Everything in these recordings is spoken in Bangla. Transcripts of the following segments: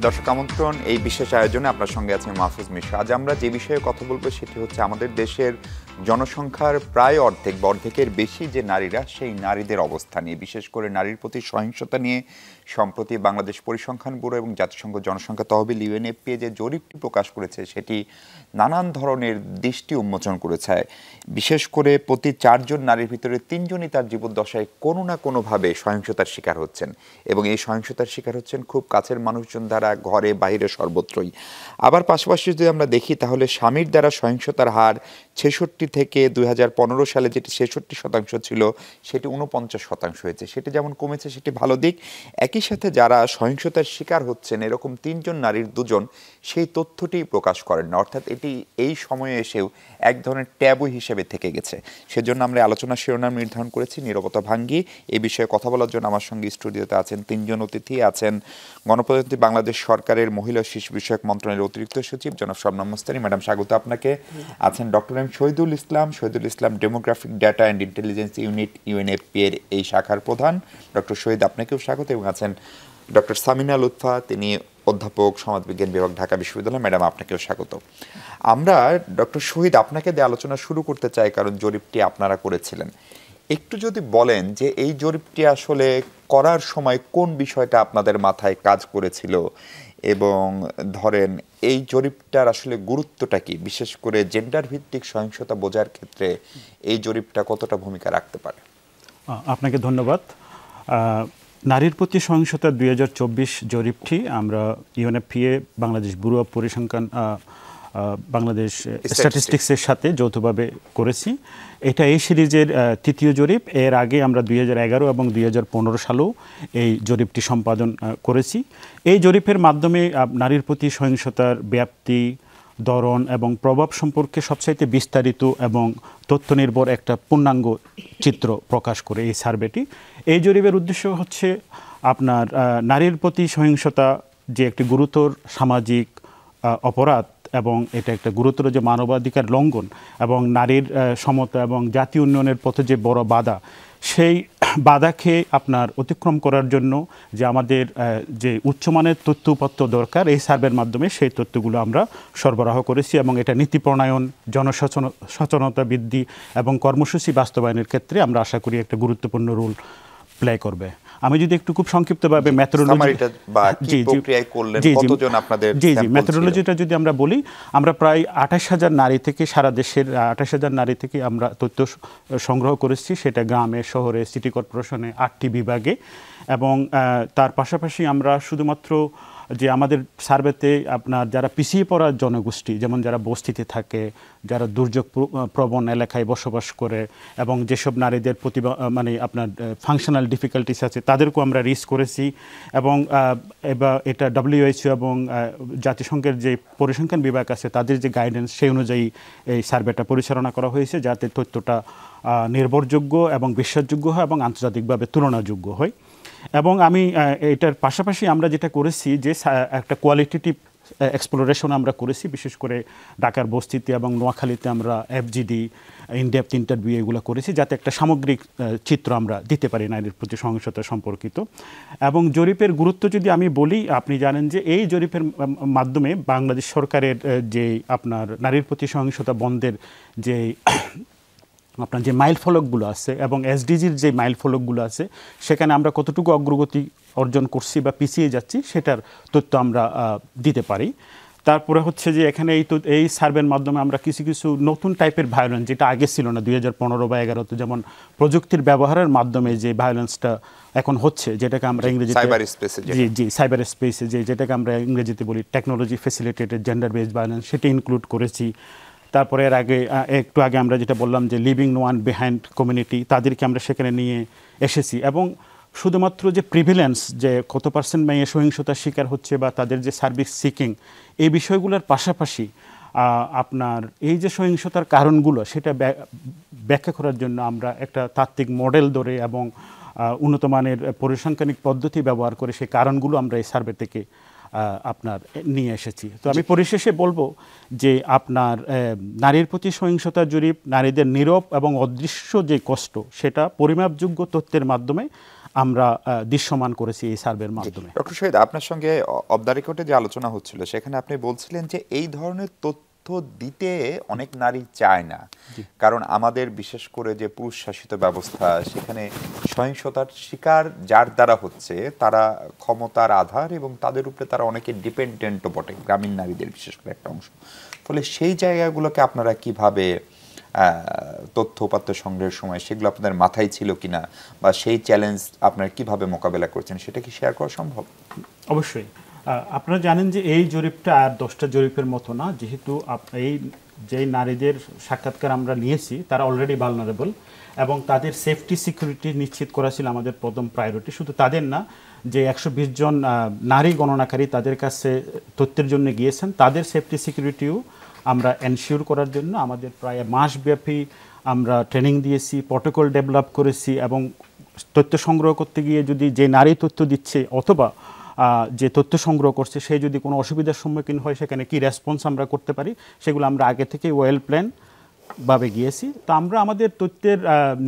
দর্শক আমন্ত্রণ, এই বিশেষ আয়োজনে আপনার সঙ্গে আছে মাহফুজ মিশা। আজ আমরা যে বিষয়ে কথা বলবো সেটি হচ্ছে আমাদের দেশের জনসংখ্যার প্রায় অর্ধেক বা অর্ধেকের বেশি যে নারীরা, সেই নারীদের অবস্থা নিয়ে, বিশেষ করে নারীর প্রতি সহিংসতা নিয়ে সম্প্রতি বাংলাদেশ পরিসংখ্যান ব্যুরো এবং জাতিসংঘ জনসংখ্যা তহবিল ইউএনএফপিএ যে জরিপটি প্রকাশ করেছে সেটি নানান ধরনের দৃষ্টি উন্মোচন করেছে। বিশেষ করে প্রতি 4 জন নারীর ভিতরে 3 জনই তার জীবদ্দশায় কোনো না কোনোভাবে সহিংসতার শিকার হচ্ছেন, এবং এই সহিংসতার শিকার হচ্ছেন খুব কাছের মানুষজন দ্বারা, ঘরে বাইরে সর্বত্রই। আবার পাশাপাশি যদি আমরা দেখি তাহলে স্বামীর দ্বারা সহিংসতার হার 66 থেকে 2015 সালে যেটি 66% ছিল সেটি 49% হয়েছে। সেটি যেমন কমেছে সেটি ভালো দিক, একই সাথে যারা সহিংসতার শিকার হচ্ছেন এরকম 3 জন নারীর 2 জন সেই তথ্যটি প্রকাশ করেন না, অর্থাৎ এটি এই সময়ে এসেও এক ধরনের ট্যাবু হিসেবে থেকে গেছে। সেজন্য আমরা আলোচনা শিরোনাম নির্ধারণ করেছি নীরবতা ভাঙ্গি। এই বিষয়ে কথা বলার জন্য আমার সঙ্গে স্টুডিওতে আছেন 3 জন অতিথি। আছেন গণপ্রজাতন্ত্রী বাংলাদেশ সরকারের মহিলা ও শিশু বিষয়ক মন্ত্রণালয়ের অতিরিক্ত সচিব জনাব শবনম মুস্তানী, ম্যাডাম স্বাগত আপনাকে। আছেন doctor M Shahidul Islam, demographic data and intelligence unit ইউএনএফপিএর এই শাখার প্রধান। ডক্টর শহীদ, আপনাকেও স্বাগত। এবং আছেন ডক্টর সামিনা লুৎফা, তিনি অধ্যাপক, সমাজবিজ্ঞান বিভাগ, ঢাকা বিশ্ববিদ্যালয়। ম্যাডাম, আপনাকেও স্বাগত। আমরা ডক্টর শহীদ আপনাকে দিয়ে আলোচনা শুরু করতে চাই, কারণ জরিপটি আপনারা করেছিলেন। একটু যদি বলেন যে এই জরিপটি আসলে করার সময় কোন বিষয়টা আপনাদের মাথায় কাজ করেছিল, এবং ধরেন এই জরিপটার আসলে গুরুত্বটা কি, বিশেষ করে জেন্ডার ভিত্তিক সহিংসতা বোঝার ক্ষেত্রে এই জরিপটা কতটা ভূমিকা রাখতে পারে? আপনাকে ধন্যবাদ। নারীর প্রতি সহিংসতা 2024 জরিপটি আমরা ইউএনএফপিএ, বাংলাদেশ ব্যুরো অফ পরিসংখ্যান, বাংলাদেশ স্ট্যাটিস্টিক্সের সাথে যৌথভাবে করেছি। এটা এই সিরিজের তৃতীয় জরিপ। এর আগে আমরা 2011 এবং 2015 সালেও এই জরিপটি সম্পাদন করেছি। এই জরিপের মাধ্যমে নারীর প্রতি সহিংসতার ব্যাপ্তি, ধরন এবং প্রভাব সম্পর্কে সবচাইতে বিস্তারিত এবং তথ্য নির্ভর একটা পূর্ণাঙ্গ চিত্র প্রকাশ করে এই সার্ভেটি। এই জরিপের উদ্দেশ্য হচ্ছে আপনার নারীর প্রতি সহিংসতা যে একটি গুরুতর সামাজিক অপরাধ, এবং এটা একটা গুরুতর যে মানবাধিকার লঙ্ঘন এবং নারীর সমতা এবং জাতীয় উন্নয়নের পথে যে বড় বাধা, সেই বাধাকে আপনার অতিক্রম করার জন্য যে আমাদের যে উচ্চমানের তথ্যপত্র দরকার, এই সার্ভের মাধ্যমে সেই তথ্যগুলো আমরা সরবরাহ করেছি, এবং এটা নীতি প্রণয়ন, জনসচেতনতা বৃদ্ধি এবং কর্মসূচি বাস্তবায়নের ক্ষেত্রে আমরা আশা করি একটা গুরুত্বপূর্ণ রোল প্লে করবে। আমি যদি একটু খুব সংক্ষিপ্তভাবে মেথোডোলজিটা যদি আমরা বলি, আমরা প্রায় 28,000 নারী থেকে, সারা দেশের 28,000 নারী থেকে আমরা তথ্য সংগ্রহ করেছি। সেটা গ্রামে, শহরে, সিটি কর্পোরেশনে 8টি বিভাগে। এবং তার পাশাপাশি আমরা শুধুমাত্র যে আমাদের সার্ভেতে আপনার যারা পিছিয়ে পড়া জনগোষ্ঠী, যেমন যারা বস্তিতে থাকে, যারা দুর্যোগ প্রবণ এলাকায় বসবাস করে, এবং যেসব নারীদের মানে আপনার ফাংশনাল ডিফিকাল্টিস আছে, তাদেরকেও আমরা রিচ করেছি। এবং এবার এটা WHO এবং জাতিসংঘের যে পরিসংখ্যান বিভাগ আছে তাদের যে গাইডেন্স, সেই অনুযায়ী এই সার্ভেটা পরিচালনা করা হয়েছে, যাতে তথ্যটা নির্ভরযোগ্য এবং বিশ্বাসযোগ্য হয় এবং আন্তর্জাতিকভাবে তুলনাযোগ্য হয়। এবং আমি এটার পাশাপাশি আমরা যেটা করেছি যে একটা কোয়ালিটেটিভ এক্সপ্লোরেশন আমরা করেছি, বিশেষ করে ঢাকার বস্তিতে এবং নোয়াখালীতে আমরা FGD, ইনডেপথ ইন্টারভিউ এগুলো করেছি, যাতে একটা সামগ্রিক চিত্র আমরা দিতে পারি নারীর প্রতি সহিংসতা সম্পর্কিত। এবং জরিপের গুরুত্ব যদি আমি বলি, আপনি জানেন যে এই জরিপের মাধ্যমে বাংলাদেশ সরকারের যে আপনার নারীর প্রতি সহিংসতা বন্ধের যে আপনার যে মাইল ফলকগুলো আছে এবং SDGর যে মাইল ফলকগুলো আছে, সেখানে আমরা কতটুকু অগ্রগতি অর্জন করছি বা পিছিয়ে যাচ্ছি সেটার তথ্য আমরা দিতে পারি। তারপরে হচ্ছে যে এখানে এই সার্ভের মাধ্যমে আমরা কিছু কিছু নতুন টাইপের ভায়োলেন্স, যেটা আগে ছিল না 2015 বা 2011, যেমন প্রযুক্তির ব্যবহারের মাধ্যমে যে ভায়োলেন্সটা এখন হচ্ছে, যেটাকে আমরা ইংরেজিতে সাইবার স্পেসে যেটাকে আমরা ইংরেজিতে বলি technology facilitated gender based violence, সেটা ইনক্লুড করেছি। তারপরে এর আগে একটু আগে আমরা যেটা বললাম যে লিভিং ওয়ান বিহাইন্ড কমিউনিটি, তাদেরকে আমরা সেখানে নিয়ে এসেছি। এবং শুধুমাত্র যে প্রিভিলেন্স, যে কত পার্সেন্ট মেয়ে সহিংসতার শিকার হচ্ছে বা তাদের যে সার্ভিস সিকিং, এই বিষয়গুলোর পাশাপাশি আপনার এই যে সহিংসতার কারণগুলো সেটা ব্যাখ্যা করার জন্য আমরা একটা তাত্ত্বিক মডেল ধরে এবং উন্নত মানের পরিসংখ্যানিক পদ্ধতি ব্যবহার করে সেই কারণগুলো আমরা এই সার্ভে থেকে আপনার নিয়ে এসেছি। তো আমি পরিশেষে বলবো যে আপনার নারীর প্রতি সহিংসতা জরিপ নারীদের নীরব এবং অদৃশ্য যে কষ্ট, সেটা পরিমাপযোগ্য তথ্যের মাধ্যমে আমরা দৃশ্যমান করেছি এই সার্ভের মাধ্যমে। ডক্টর শহীদ, আপনার সঙ্গে অফ দ্য রেকর্ডে যে আলোচনা হচ্ছিল সেখানে আপনি বলছিলেন যে এই ধরনের তথ্য দিতে অনেক নারী চায় না, কারণ আমাদের বিশেষ করে যে পুরুষ শাসিত ব্যবস্থা সেখানে সহিংসতার শিকার যার দ্বারা হচ্ছে তারা ক্ষমতার আধার এবং তাদের উপরে তারা অনেকে ডিপেন্ডেন্টও বটে, গ্রামীণ নারীদের বিশেষ করে একটা অংশ। ফলে সেই জায়গাগুলোকে আপনারা কিভাবে তথ্য উপাত্ত সংগ্রহের সময় সেগুলো আপনাদের মাথায় ছিল কিনা, বা সেই চ্যালেঞ্জ আপনারা কিভাবে মোকাবেলা করছেন, সেটা কি শেয়ার করা সম্ভব? অবশ্যই। আপনারা জানেন যে এই জরিপটা আর 10টা জরিপের মতো না, যেহেতু এই যে নারীদের সাক্ষাৎকার আমরা নিয়েছি তারা অলরেডি ভালনারেবল এবং তাদের সেফটি সিকিউরিটি নিশ্চিত করা ছিল আমাদের প্রথম প্রায়োরিটি। শুধু তাদের না, যে 120 জন নারী গণনাকারী তাদের কাছে তথ্যের জন্য গিয়েছেন, তাদের সেফটি সিকিউরিটিও আমরা এনশিওর করার জন্য আমাদের প্রায় মাসব্যাপী আমরা ট্রেনিং দিয়েছি, প্রটোকল ডেভেলপ করেছি এবং তথ্য সংগ্রহ করতে গিয়ে যদি যে নারী তথ্য দিচ্ছে অথবা যে তথ্য সংগ্রহ করছে সে যদি কোনো অসুবিধার সম্মুখীন হয় সেখানে কি রেসপন্স আমরা করতে পারি সেগুলো আমরা আগে থেকে ওয়েল প্ল্যান ভাবে গিয়েছি। তো আমরা আমাদের তথ্যের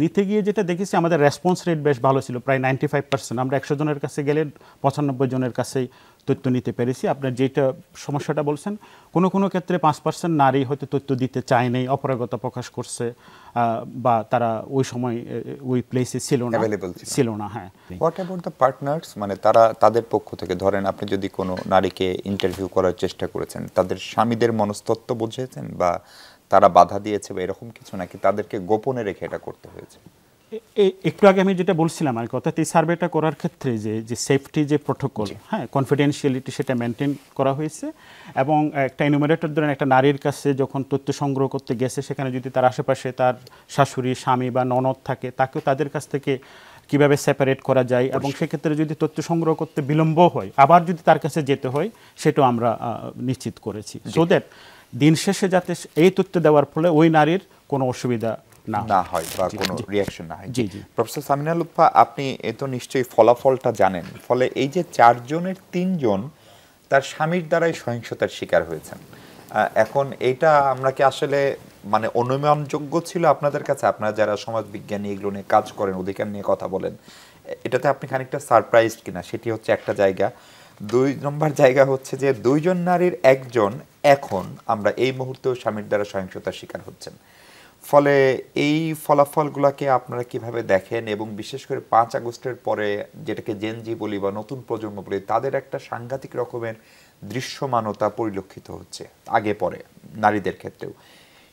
নিতে গিয়ে যেটা দেখেছি আমাদের রেসপন্স রেট বেশ ভালো ছিল, প্রায় 95%। আমরা 100 জনের কাছে গেলে 95 জনের কাছেই তথ্য নিতে পেরেছি। আপনার যেটা সমস্যাটা বলছেন, কোনো কোনো ক্ষেত্রে 5% নারী হয়তো তথ্য দিতে চায় নাই, অপারগতা প্রকাশ করছে বা তারা ওই সময় ওই প্লেসে ছিল না। হ্যাঁ, হোয়াট অ্যাবাউট দ্য পার্টনার্স, মানে তারা তাদের পক্ষ থেকে ধরেন আপনি যদি কোনো নারীকে ইন্টারভিউ করার চেষ্টা করেছেন, তাদের স্বামীদের মনস্তত্ত্ব বুঝেছেন বা তারা বাধা দিয়েছে বা এরকম কিছু, নাকি তাদেরকে গোপনে রেখে এটা করতে হয়েছে? একটু আগে আমি যেটা বলছিলাম আর অর্থাৎ এই সার্ভেটা করার ক্ষেত্রে যে সেফটি যে প্রোটোকল, হ্যাঁ, কনফিডেন্সিয়ালিটি সেটা মেনটেন করা হয়েছে এবং একটা এনুমারেটর ধরেন একটা নারীর কাছে যখন তথ্য সংগ্রহ করতে গেছে সেখানে যদি তার আশেপাশে তার শাশুড়ি, স্বামী বা ননদ থাকে, তাকেও তাদের কাছ থেকে কিভাবে সেপারেট করা যায় এবং সেক্ষেত্রে যদি তথ্য সংগ্রহ করতে বিলম্ব হয় আবার যদি তার কাছে যেতে হয় সেটাও আমরা নিশ্চিত করেছি, সো দ্যাট দিন শেষে যাতে এই তথ্য দেওয়ার ফলে ওই নারীর কোনো অসুবিধা না হয় বা কোনো রিঅ্যাকশন না হয়। প্রফেসর সামিনা লুৎফা, আপনি এ তো নিশ্চয়ই ফলাফলটা জানেন, ফলে এই যে 4 জনের 3 জন তার স্বামীর দ্বারাই সহিংসতার শিকার হয়েছেন, এখন এইটা আমরা কি আসলে মানে অনুমানযোগ্য ছিল আপনাদের কাছে? আপনারা যারা সমাজ বিজ্ঞানী এগুলো নিয়ে কাজ করেন, অধিকার নিয়ে কথা বলেন, এটাতে আপনি খানিকটা সারপ্রাইজড কিনা, সেটি হচ্ছে একটা জায়গা। 2 নম্বর জায়গা হচ্ছে যে 2 জন নারীর একজন এখন আমরা এই মুহূর্তেও স্বামীর দ্বারা সহিংসতার শিকার হচ্ছেন। ফলে এই ফলাফলগুলোকে আপনারা কিভাবে দেখেন এবং বিশেষ করে 5 আগস্টের পরে যেটাকে জেনজি বলি বা নতুন প্রজন্ম বলি, তাদের একটা সাংঘাতিক রকমের দৃশ্যমানতা পরিলক্ষিত হচ্ছে আগে পরে নারীদের ক্ষেত্রেও,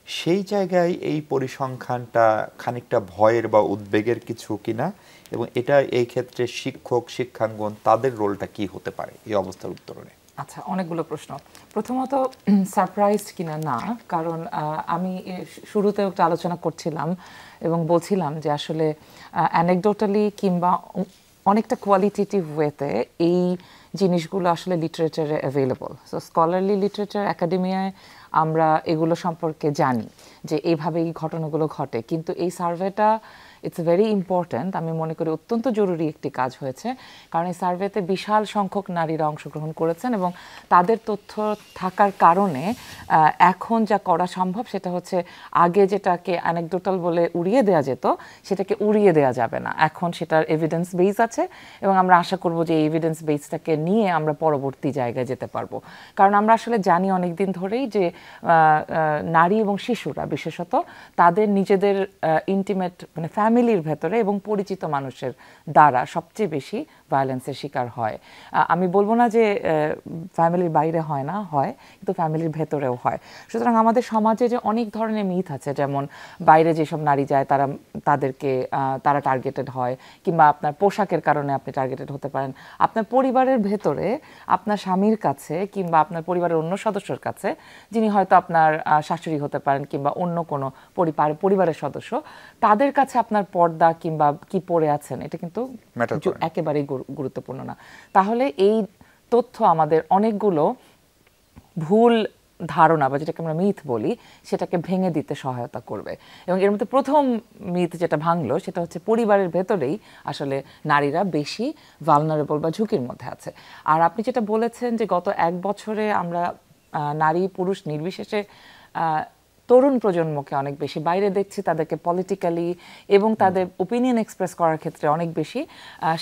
সেই জায়গায় এই পরিসংখ্যানটা খানিকটা ভয়ের বা উদ্বেগের কিছু কিনা, এবং এটা এই ক্ষেত্রে শিক্ষক শিক্ষাঙ্গন তাদের রোলটা কি হতে পারে এই অবস্থার উত্তরণে? আচ্ছা, অনেকগুলো প্রশ্ন। প্রথমত সারপ্রাইজড কিনা না, কারণ আমি শুরুতেও একটা আলোচনা করছিলাম এবং বলছিলাম যে আসলে অ্যানেকডোটালি কিংবা অনেকটা কোয়ালিটেটিভ ওয়েতে এই জিনিসগুলো আসলে লিটারেচারে অ্যাভেলেবল। সো স্কলারলি লিটারেচার একাডেমিয়ায় আমরা এগুলো সম্পর্কে জানি যে এইভাবেই ঘটনাগুলো ঘটে, কিন্তু এই সার্ভেটা ইটস ভেরি ইম্পর্ট্যান্ট। আমি মনে করি অত্যন্ত জরুরি একটি কাজ হয়েছে, কারণ এই সার্ভেতে বিশাল সংখ্যক নারীরা অংশগ্রহণ করেছেন এবং তাদের তথ্য থাকার কারণে এখন যা করা সম্ভব সেটা হচ্ছে আগে যেটাকে অ্যানেকডোটাল বলে উড়িয়ে দেওয়া যেত সেটাকে উড়িয়ে দেওয়া যাবে না। এখন সেটার এভিডেন্স বেস আছে এবং আমরা আশা করব যে এই এভিডেন্স বেসটাকে নিয়ে আমরা পরবর্তী জায়গায় যেতে পারবো। কারণ আমরা আসলে জানি অনেক দিন ধরেই যে নারী এবং শিশুরা বিশেষত তাদের নিজেদের ইন্টিমেট মানে ফ্যামিলির ভেতরে এবং পরিচিত মানুষের দ্বারা সবচেয়ে বেশি ভায়োলেন্সের শিকার হয়। আমি বলবো না যে ফ্যামিলির বাইরে হয় না, হয়, কিন্তু ফ্যামিলির ভেতরেও হয়। সুতরাং আমাদের সমাজে যে অনেক ধরনের মিথ আছে, যেমন বাইরে যেসব নারী যায় তারা টার্গেটেড হয়, কিংবা আপনার পোশাকের কারণে আপনি টার্গেটেড হতে পারেন। আপনার পরিবারের ভেতরে আপনার স্বামীর কাছে কিংবা আপনার পরিবারের অন্য সদস্যর কাছে, যিনি হয়তো আপনার শাশুড়ি হতে পারেন কিংবা অন্য কোনো পরিবারের সদস্য, তাদের কাছে আপনার পর্দা কিংবা কি পরে আছেন এটা কিন্তু একেবারেই গুরুত্বপূর্ণ না। তাহলে এই তথ্য আমাদের অনেকগুলো ভুল ধারণা বা যেটাকে আমরা মিথ বলি সেটাকে ভেঙে দিতে সহায়তা করবে। এবং এর মধ্যে প্রথম মিথ যেটা ভাঙলো সেটা হচ্ছে পরিবারের ভেতরেই আসলে নারীরা বেশি ভালনারেবল বা ঝুঁকির মধ্যে আছে। আর আপনি যেটা বলেছেন যে গত 1 বছরে আমরা নারী পুরুষ নির্বিশেষে তরুণ প্রজন্মকে অনেক বেশি বাইরে দেখছি, তাদেরকে পলিটিক্যালি এবং তাদের ওপিনিয়ন এক্সপ্রেস করার ক্ষেত্রে অনেক বেশি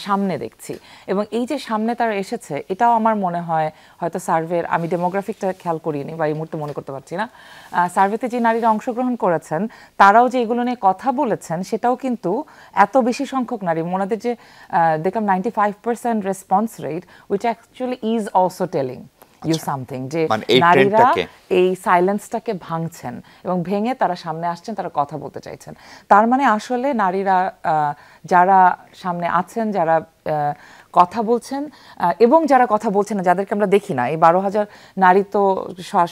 সামনে দেখছি। এবং এই যে সামনে তারা এসেছে, এটাও আমার মনে হয় হয়তো সার্ভের, আমি ডেমোগ্রাফিকটা খেয়াল করিনি বা এই মুহূর্তে মনে করতে পারছি না, সার্ভেতে যে নারীরা অংশগ্রহণ করেছেন তারাও যে এগুলো নিয়ে কথা বলেছেন, সেটাও কিন্তু এত বেশি সংখ্যক নারী, ওনাদের যে দেখলাম 95% response rate, which actually is also telling you something, যে নারীরা এই সাইলেন্সটাকে ভাঙছেন এবং ভেঙে তারা সামনে আসছেন, তারা কথা বলতে চাইছেন। তার মানে আসলে নারীরা যারা সামনে আছেন, যারা কথা বলছেন এবং যারা কথা বলছেন না, যাদেরকে আমরা দেখি না, এই 12,000 নারী তো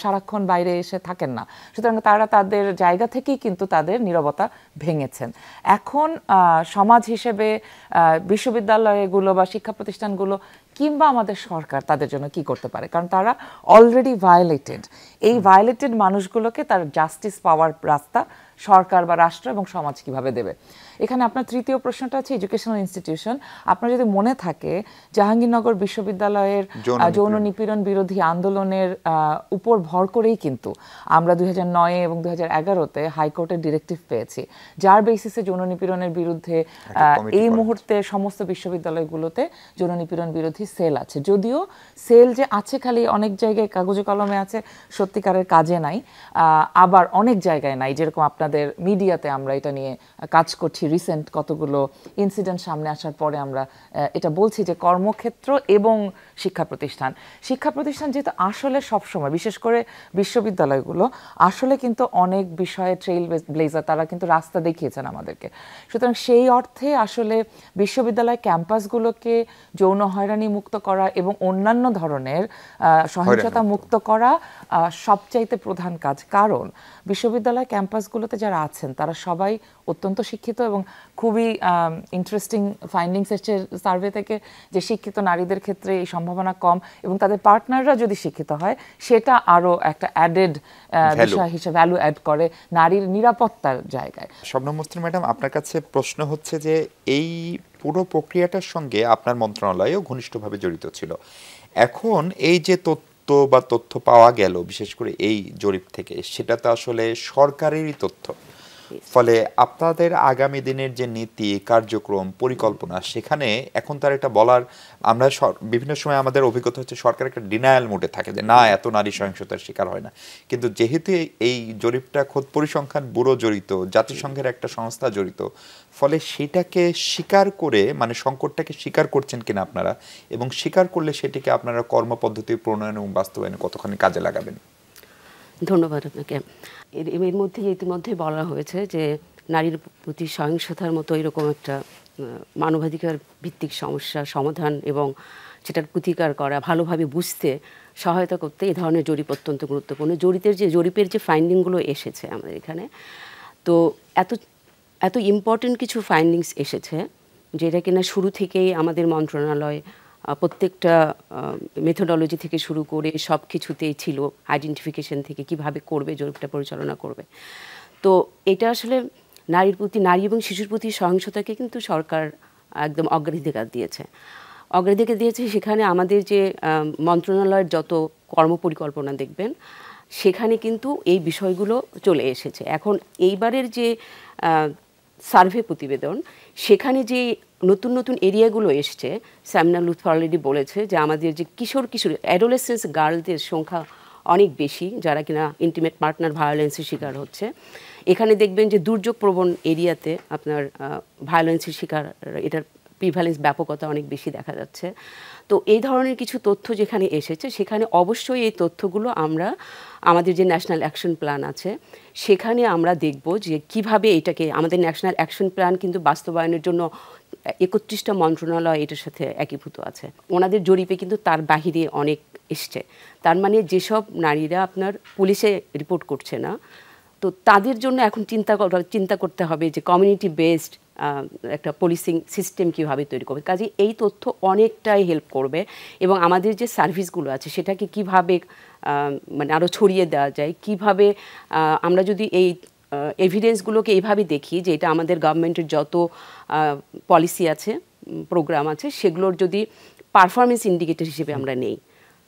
সারাক্ষণ বাইরে এসে থাকেন না, সুতরাং তারা তাদের জায়গা থেকেই কিন্তু তাদের নীরবতা ভেঙেছেন। এখন সমাজ হিসেবে বিশ্ববিদ্যালয়গুলো বা শিক্ষা প্রতিষ্ঠানগুলো কিংবা আমাদের সরকার তাদের জন্য কি করতে পারে, কারণ তারা অলরেডি ভায়োলেটেড। এই ভায়োলেটেড মানুষগুলোকে তার জাস্টিস পাওয়ার রাস্তা সরকার বা রাষ্ট্র এবং সমাজ কিভাবে দেবে। এখানে আপনার তৃতীয় প্রশ্নটা হচ্ছে এডুকেশনাল ইনস্টিটিউশন। আপনার যদি মনে থাকে, জাহাঙ্গীরনগর বিশ্ববিদ্যালয়ের যৌন নিপীড়ন বিরোধী আন্দোলনের উপর ভর করেই কিন্তু আমরা 2009 এবং 2011-তে হাইকোর্টের ডিরেক্টিভ পেয়েছি, যার বেসিসে যৌন নিপীড়নের বিরুদ্ধে এই মুহূর্তে সমস্ত বিশ্ববিদ্যালয়গুলোতে যৌন নিপীড়ন বিরোধী সেল আছে। যদিও সেল যে আছে খালি অনেক জায়গায় কাগজে কলমে আছে, সত্যিকারের কাজে নাই, আবার অনেক জায়গায় নাই, যেরকম আপনাদের মিডিয়াতে আমরা এটা নিয়ে কাজ করছি। রিসেন্ট কতগুলো ইনসিডেন্ট সামনে আসার পরে আমরা এটা বলছি যে কর্মক্ষেত্র এবং শিক্ষা প্রতিষ্ঠান যেহেতু আসলে সবসময়, বিশেষ করে বিশ্ববিদ্যালয়গুলো আসলে কিন্তু অনেক বিষয়ে ট্রেইল ব্লেজার, তারা কিন্তু রাস্তা দেখিয়েছেন আমাদেরকে। সুতরাং সেই অর্থে আসলে বিশ্ববিদ্যালয় ক্যাম্পাসগুলোকে যৌন হয়রানি মুক্ত করা এবং অন্যান্য ধরনের সহিংসতা মুক্ত করা সবচাইতে প্রধান কাজ। কারণ বিশ্ববিদ্যালয় ক্যাম্পাসগুলোতে যারা আছেন তারা সবাই অত্যন্ত শিক্ষিত এবং খুবই ইন্টারেস্টিং ফাইন্ডিংস এসছে সার্ভে থেকে, যে শিক্ষিত নারীদের ক্ষেত্রে এই সম্ভাবনা কম এবং তাদের পার্টনাররা যদি শিক্ষিত হয় সেটা আরও একটা অ্যাডেড বিষয় হিসেবে ভ্যালু অ্যাড করে নারীর নিরাপত্তার জায়গায়। শবনম মুসলিম ম্যাডাম, আপনার কাছে প্রশ্ন হচ্ছে যে এই পুরো প্রক্রিয়াটার সঙ্গে আপনার মন্ত্রণালয়ও ঘনিষ্ঠভাবে জড়িত ছিল। এখন এই যে তথ্য পাওয়া গেল বিশেষ করে এই জরিপ থেকে, সেটা তো আসলে সরকারেরই তথ্য, ফলে আপনাদের আগামী দিনের যে নীতি, কার্যক্রম, পরিকল্পনা, সেখানে এখন তার এটা বলার, আমরা বিভিন্ন সময় আমাদের অভিজ্ঞতা হচ্ছে সরকার একটা ডিনায়াল মোডে থাকে যে না, এত নারী সহিংসতার শিকার হয় না। কিন্তু যেহেতু এই জরিপটা খোদ পরিসংখ্যান ব্যুরো জড়িত, জাতিসংঘের একটা সংস্থা জড়িত, ফলে সেটাকে স্বীকার করে, মানে সংকটটাকে স্বীকার করছেন কিনা আপনারা, এবং স্বীকার করলে সেটিকে আপনারা কর্মপদ্ধতি প্রণয়ন এবং বাস্তবায়নে কতখানি কাজে লাগাবেন? ধন্যবাদ আপনাকে। এর মধ্যে ইতিমধ্যে বলা হয়েছে যে নারীর প্রতি সহিংসতার মতো এরকম একটা মানবাধিকার ভিত্তিক সমস্যার সমাধান এবং সেটার প্রতিকার করা, ভালোভাবে বুঝতে সহায়তা করতে এই ধরনের জরিপ অত্যন্ত গুরুত্বপূর্ণ। জরিপের যে ফাইন্ডিংগুলো এসেছে আমাদের এখানে, তো এত ইম্পর্টেন্ট কিছু ফাইন্ডিংস এসেছে যেটা কিনা শুরু থেকেই আমাদের মন্ত্রণালয় প্রত্যেকটা মেথোডোলজি থেকে শুরু করে সব কিছুতেই ছিল, আইডেন্টিফিকেশন থেকে কিভাবে করবে, জরিপটা পরিচালনা করবে। তো এটা আসলে নারী এবং শিশুর প্রতি সহিংসতাকে কিন্তু সরকার একদম অগ্রাধিকার দিয়েছে। সেখানে আমাদের যে মন্ত্রণালয়ের যত কর্মপরিকল্পনা দেখবেন সেখানে কিন্তু এই বিষয়গুলো চলে এসেছে। এখন এইবারের যে সার্ভে প্রতিবেদন, সেখানে যে নতুন নতুন এরিয়াগুলো এসছে, সামনা লুৎফা অলরেডি বলেছে যে আমাদের যে কিশোর অ্যাডোলেসেন্স গার্লদের সংখ্যা অনেক বেশি যারা কিনা ইন্টিমেট পার্টনার ভায়োলেন্সের শিকার হচ্ছে। এখানে দেখবেন যে দুর্যোগ প্রবণ এরিয়াতে আপনার ভায়োলেন্সের শিকার, এটার প্রিভ্যালেন্স ব্যাপকতা অনেক বেশি দেখা যাচ্ছে। তো এই ধরনের কিছু তথ্য যেখানে এসেছে, সেখানে অবশ্যই এই তথ্যগুলো আমরা আমাদের যে ন্যাশনাল অ্যাকশন প্ল্যান আছে সেখানে আমরা দেখব যে কিভাবে এটাকে, আমাদের ন্যাশনাল অ্যাকশন প্ল্যান কিন্তু বাস্তবায়নের জন্য 31টা মন্ত্রণালয় এটার সাথে একীভূত আছে। ওনাদের জরিপে কিন্তু তার বাহিরে অনেক এসছে। তার মানে যেসব নারীরা আপনার পুলিশে রিপোর্ট করছে না, তো তাদের জন্য এখন চিন্তা করতে হবে যে কমিউনিটি বেসড একটা পুলিশিং সিস্টেম কীভাবে তৈরি করবে। কাজে এই তথ্য অনেকটাই হেল্প করবে এবং আমাদের যে সার্ভিসগুলো আছে সেটাকে কিভাবে মানে আরও ছড়িয়ে দেওয়া যায়, কিভাবে আমরা যদি এই এভিডেন্সগুলোকে এইভাবে দেখি যে এটা আমাদের গভর্নমেন্টের যত পলিসি আছে, প্রোগ্রাম আছে, সেগুলোর যদি পারফরমেন্স ইন্ডিকেটর হিসেবে আমরা নেই,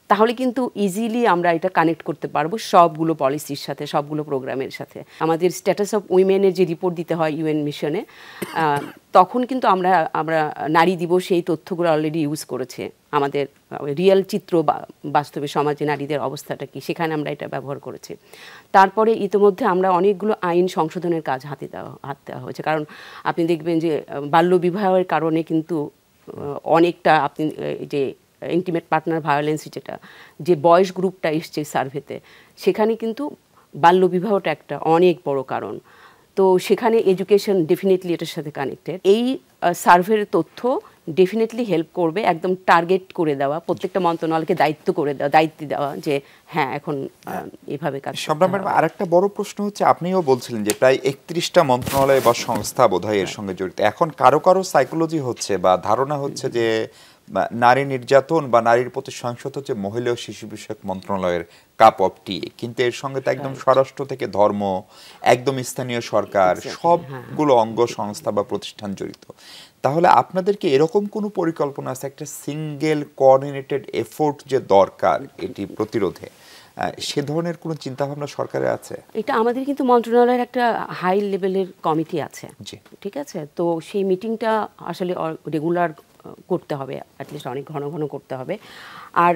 তাহলে কিন্তু ইজিলি আমরা এটা কানেক্ট করতে পারবো সবগুলো পলিসির সাথে, সবগুলো প্রোগ্রামের সাথে। আমাদের স্ট্যাটাস অফ উইমেনের যে রিপোর্ট দিতে হয় ইউএন মিশনে, তখন কিন্তু আমরা নারী দিবস এই তথ্যগুলো অলরেডি ইউজ করেছে। আমাদের রিয়েল চিত্র বাস্তবে সমাজে নারীদের অবস্থাটা কি, সেখানে আমরা এটা ব্যবহার করেছি। তারপরে ইতিমধ্যে আমরা অনেকগুলো আইন সংশোধনের কাজ হাত দেওয়া হয়েছে। কারণ আপনি দেখবেন যে বাল্যবিবাহের কারণে কিন্তু অনেকটা আপনি যে ইন্টিমেট পার্টনার ভায়োলেন্স যেটা যে বয়স গ্রুপটা এসছে সার্ভেতে, সেখানে কিন্তু বাল্যবিবাহটা একটা অনেক বড় কারণ। তো সেখানে এডুকেশন ডেফিনেটলি এটার সাথে কানেক্টেড। এই সার্ভের তথ্য ডেফিনেটলি হেল্প করবে একদম টার্গেট করে দেওয়া, প্রত্যেকটা মন্ত্রণালয়কে দায়িত্ব দেওয়া যে হ্যাঁ এখন এভাবে কাজ। শবনম ম্যাডাম, আরেকটা বড় প্রশ্ন হচ্ছে, আপনিও বলছিলেন যে প্রায় 31টা মন্ত্রণালয় বা সংস্থা বোধহয় এর সঙ্গে জড়িত। এখন কারো সাইকোলজি হচ্ছে বা ধারণা হচ্ছে যে নারী নির্যাতন বা নারীর প্রতি সহিংসতা হচ্ছে মহিলা ও শিশু বিষয়ক মন্ত্রণালয়ের কাপ অফ টি, কিন্তু এর সঙ্গে তো একদম স্বরাষ্ট্র থেকে ধর্ম, একদম স্থানীয় সরকার, সবগুলো অঙ্গ সংস্থা বা প্রতিষ্ঠান জড়িত। তাহলে আপনাদেরকে এরকম কোনো পরিকল্পনা আছে, একটা সিঙ্গেল কোঅর্ডিনেটেড এফোর্ট যে দরকার এটি প্রতিরোধে, সে ধরনের কোনো চিন্তাভাবনা সরকারের আছে? এটা আমাদের কিন্তু মন্ত্রণালয়ের একটা হাই লেভেলের কমিটি আছে, ঠিক আছে। তো সেই মিটিংটা আসলে রেগুলার করতে হবে, অ্যাটলিস্ট অনেক ঘন ঘন করতে হবে। আর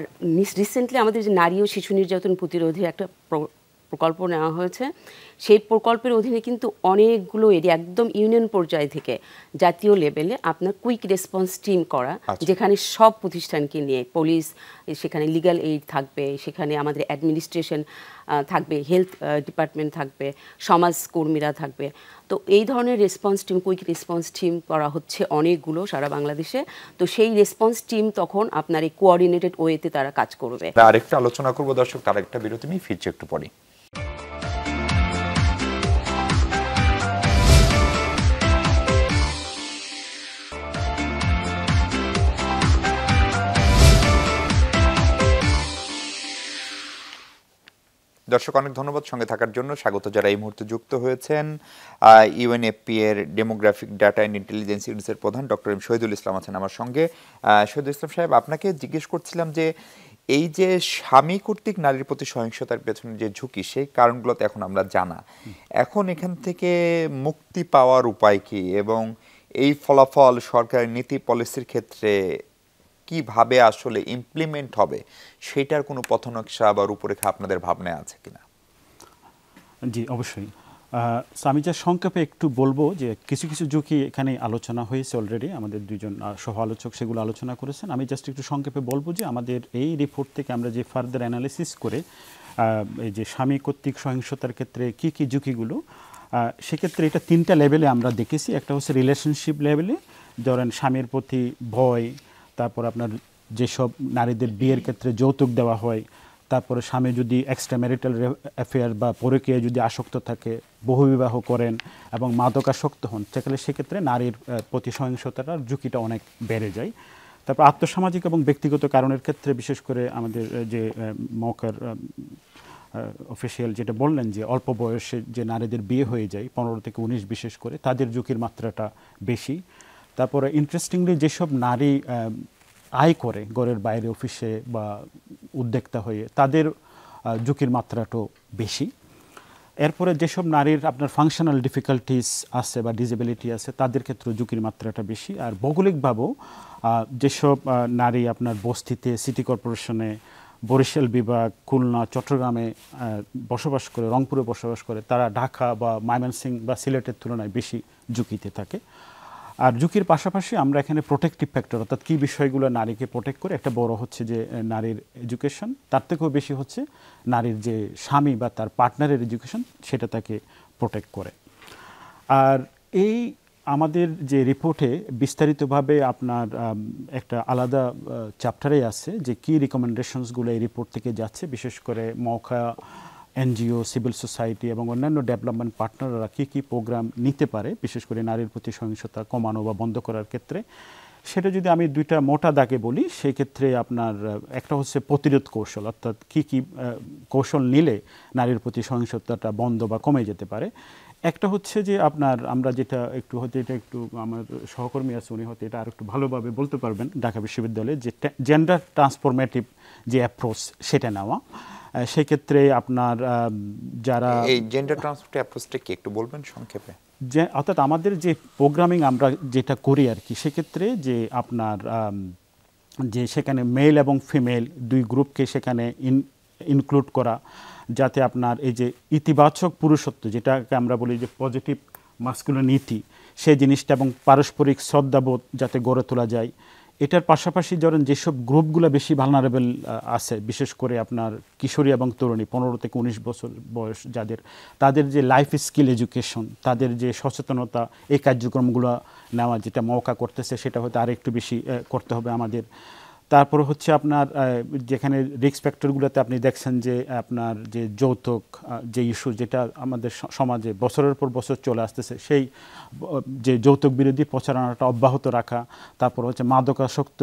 রিসেন্টলি আমাদের যে নারী ও শিশু নির্যাতন প্রতিরোধে একটা প্রকল্প নেওয়া হয়েছে, সেই প্রকল্পের অধীনে কিন্তু অনেকগুলো এরিয়া একদম ইউনিয়ন পর্যায় থেকে জাতীয় লেভেলে আপনার কুইক রেসপন্স টিম করা, যেখানে সব প্রতিষ্ঠানকে নিয়ে পুলিশ, সেখানে লিগ্যাল এইড থাকবে, সেখানে আমাদের অ্যাডমিনিস্ট্রেশন থাকবে, হেলথ ডিপার্টমেন্ট থাকবে, সমাজকর্মীরা থাকবে। তো এই ধরনের response team, quick response team করা হচ্ছে অনেকগুলো সারা বাংলাদেশে। তো সেই রেসপন্স টিম তখন আপনার এই কোঅর্ডিনেটেড ওয়েতে তারা কাজ করবে। আরেকটা আলোচনা করবো দর্শক, তার একটা বিরতি নিয়ে ফিরছে একটু পরে। দর্শক অনেক ধন্যবাদ সঙ্গে থাকার জন্য। স্বাগত যারা এই মুহূর্তে যুক্ত হয়েছেন। ইউএনএফপি এর ডেমোগ্রাফিক ডাটা অ্যান্ড ইন্টেলিজেন্স ইউনিটের প্রধান ডক্টর এম শহীদুল ইসলাম আছেন আমার সঙ্গে। শহীদুল ইসলাম সাহেব, আপনাকে জিজ্ঞেস করছিলাম যে এই যে স্বামী কর্তৃক নারীর প্রতি সহিংসতার পেছনে যে ঝুঁকি, সেই কারণগুলো তো এখন আমরা জানা। এখন এখান থেকে মুক্তি পাওয়ার উপায় কি, এবং এই ফলাফল সরকারের নীতি পলিসির ক্ষেত্রে কিভাবে আসলে ইমপ্লিমেন্ট হবে, সেটার কোনো পথনকশা বা রূপরেখা আপনাদের ভাবনায় আছে কিনা? জি, অবশ্যই। আমি যা সংক্ষেপে একটু বলবো যে কিছু কিছু ঝুঁকি এখানে আলোচনা হয়েছে অলরেডি, আমাদের দুইজন সহ আলোচক সেগুলো আলোচনা করেছেন। আমি জাস্ট একটু সংক্ষেপে বলবো যে আমাদের এই রিপোর্ট থেকে আমরা যে ফার্দার অ্যানালিসিস করে এই যে স্বামী কর্তৃক সহিংসতার ক্ষেত্রে কি কি ঝুঁকিগুলো, সেক্ষেত্রে এটা 3টা লেভেলে আমরা দেখেছি। একটা হচ্ছে রিলেশনশিপ লেভেলে, ধরেন স্বামীর প্রতি ভয়, তারপর আপনার যেসব নারীদের বিয়ের ক্ষেত্রে যৌতুক দেওয়া হয়, তারপরে স্বামী যদি এক্সট্রা ম্যারিটাল অ্যাফেয়ার বা পরকীয়ায় যদি আসক্ত থাকে, বহুবিবাহ করেন এবং মাদকাসক্ত হন, তাহলে সেক্ষেত্রে নারীর প্রতি সহিংসতার ঝুঁকিটা অনেক বেড়ে যায়। তারপর আর্থসামাজিক এবং ব্যক্তিগত কারণের ক্ষেত্রে বিশেষ করে আমাদের যে মৌকার অফিসিয়াল যেটা বললেন যে অল্প বয়সে যে নারীদের বিয়ে হয়ে যায় 15 থেকে 19 বিশেষ করে, তাদের ঝুঁকির মাত্রাটা বেশি। তারপরে ইন্টারেস্টিংলি যেসব নারী আয় করে ঘরের বাইরে অফিসে বা উদ্যোক্তা হয়ে, তাদের ঝুঁকির মাত্রাটাও বেশি। এরপরে যেসব নারীর আপনার ফাংশনাল ডিফিকাল্টিস আছে বা ডিসেবিলিটি আছে, তাদের ক্ষেত্রে ঝুঁকির মাত্রাটা বেশি। আর ভৌগোলিকভাবেও যেসব নারী আপনার বস্তিতে, সিটি কর্পোরেশনে, বরিশাল বিভাগ, খুলনা, চট্টগ্রামে বসবাস করে, রংপুরে বসবাস করে, তারা ঢাকা বা ময়মনসিংহ বা সিলেটের তুলনায় বেশি ঝুঁকিতে থাকে। আর ঝুঁকির পাশাপাশি আমরা এখানে প্রোটেক্টিভ ফ্যাক্টর, অর্থাৎ কী বিষয়গুলো নারীকে প্রোটেক্ট করে, একটা বড় হচ্ছে যে নারীর এডুকেশন, তার থেকেও বেশি হচ্ছে নারীর যে স্বামী বা তার পার্টনারের এডুকেশন, সেটা তাকে প্রোটেক্ট করে। আর এই আমাদের যে রিপোর্টে বিস্তারিতভাবে আপনার একটা আলাদা চ্যাপ্টারে আছে যে কী রিকমেন্ডেশনসগুলো এই রিপোর্ট থেকে যাচ্ছে, বিশেষ করে মৌকা, এনজিও, সিভিল সোসাইটি এবং অন্যান্য ডেভেলপমেন্ট পার্টনাররা কী কী প্রোগ্রাম নিতে পারে বিশেষ করে নারীর প্রতি সহিংসতা কমানো বা বন্ধ করার ক্ষেত্রে। সেটা যদি আমি 2টা মোটা দাগে বলি, সেই ক্ষেত্রে আপনার একটা হচ্ছে প্রতিরোধ কৌশল, অর্থাৎ কী কী কৌশল নিলে নারীর প্রতি সহিংসতাটা বন্ধ বা কমে যেতে পারে। একটা হচ্ছে যে আপনার আমরা যেটা একটু হয়তো এটা একটু আমার সহকর্মী আছে, উনি হয়তো এটা আর একটু ভালোভাবে বলতে পারবেন ঢাকা বিশ্ববিদ্যালয়ে, যে জেন্ডার ট্রান্সফরমেটিভ যে অ্যাপ্রোচ সেটা নেওয়া। সেক্ষেত্রে আপনার যারা এই জেন্ডার ট্রান্সফার অ্যাপ্রোচটা কি একটু বলবেন সংক্ষেপে? যে অর্থাৎ আমাদের যে প্রোগ্রামিং আমরা যেটা করি আর কি, সেক্ষেত্রে যে আপনার যে সেখানে মেল এবং ফিমেল দুই গ্রুপকে সেখানে ইনক্লুড করা, যাতে আপনার এই যে ইতিবাচক পুরুষত্ব, যেটাকে আমরা বলি যে পজিটিভ মাস্কুলিনিটি, সেই জিনিসটা এবং পারস্পরিক শ্রদ্ধাবোধ যাতে গড়ে তোলা যায়। এটার পাশাপাশি ধরেন যেসব গ্রুপগুলো বেশি ভালনারেবল আছে, বিশেষ করে আপনার কিশোরী এবং তরুণী 15 থেকে 19 বছর বয়স যাদের, তাদের যে লাইফ স্কিল এডুকেশন, তাদের যে সচেতনতা, এই কার্যক্রমগুলো নেওয়া যেটা মৌকা করতেছে, সেটা হয়তো আর একটু বেশি করতে হবে আমাদের। তারপর হচ্ছে আপনার যেখানে রিস্ক ফ্যাক্টরগুলোতে আপনি দেখছেন যে আপনার যে যৌতুক যে ইস্যু, যেটা আমাদের সমাজে বছরের পর বছর চলে আসতেছে, সেই যে যৌতুক বিরোধী প্রচারণাটা অব্যাহত রাখা। তারপর হচ্ছে মাদকাসক্ত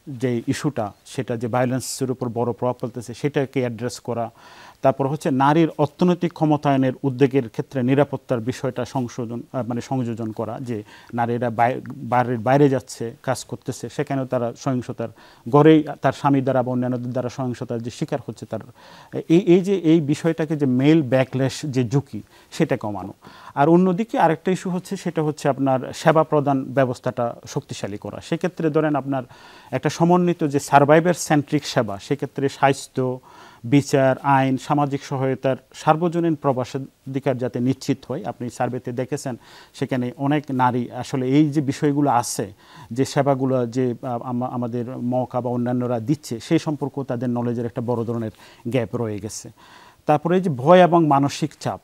যে ইস্যুটা, সেটা যে ভায়োলেন্সের উপর বড় প্রভাব ফেলতেছে, সেটাকে অ্যাড্রেস করা। তারপর হচ্ছে নারীর অর্থনৈতিক ক্ষমতায়নের উদ্যোগের ক্ষেত্রে নিরাপত্তার বিষয়টা সংযোজন করা, যে নারীরা বাইরে যাচ্ছে, কাজ করতেছে, সেখানেও তারা সহিংসতার, গড়েই তার স্বামী দ্বারা বা অন্যান্যদের দ্বারা সহিংসতার যে শিকার হচ্ছে, তার এই বিষয়টাকে যে মেল ব্যাকল্যাশ যে ঝুঁকি, সেটা কমানো। আর অন্যদিকে আরেকটা ইস্যু হচ্ছে, সেটা হচ্ছে আপনার সেবা প্রদান ব্যবস্থাটা শক্তিশালী করা। সেক্ষেত্রে ধরেন আপনার একটা সমন্বিত যে সার্ভাইভার সেন্ট্রিক সেবা, সেক্ষেত্রে স্বাস্থ্য, বিচার, আইন, সামাজিক সহায়তার সার্বজনীন প্রবেশাধিকার যাতে নিশ্চিত হয়। আপনি সার্ভেতে দেখেছেন সেখানে অনেক নারী আসলে এই যে বিষয়গুলো আছে, যে সেবাগুলো যে আমাদের মৌকা বা অন্যান্যরা দিচ্ছে, সেই সম্পর্কেও তাদের নলেজের একটা বড় ধরনের গ্যাপ রয়ে গেছে। তারপরে এই যে ভয় এবং মানসিক চাপ,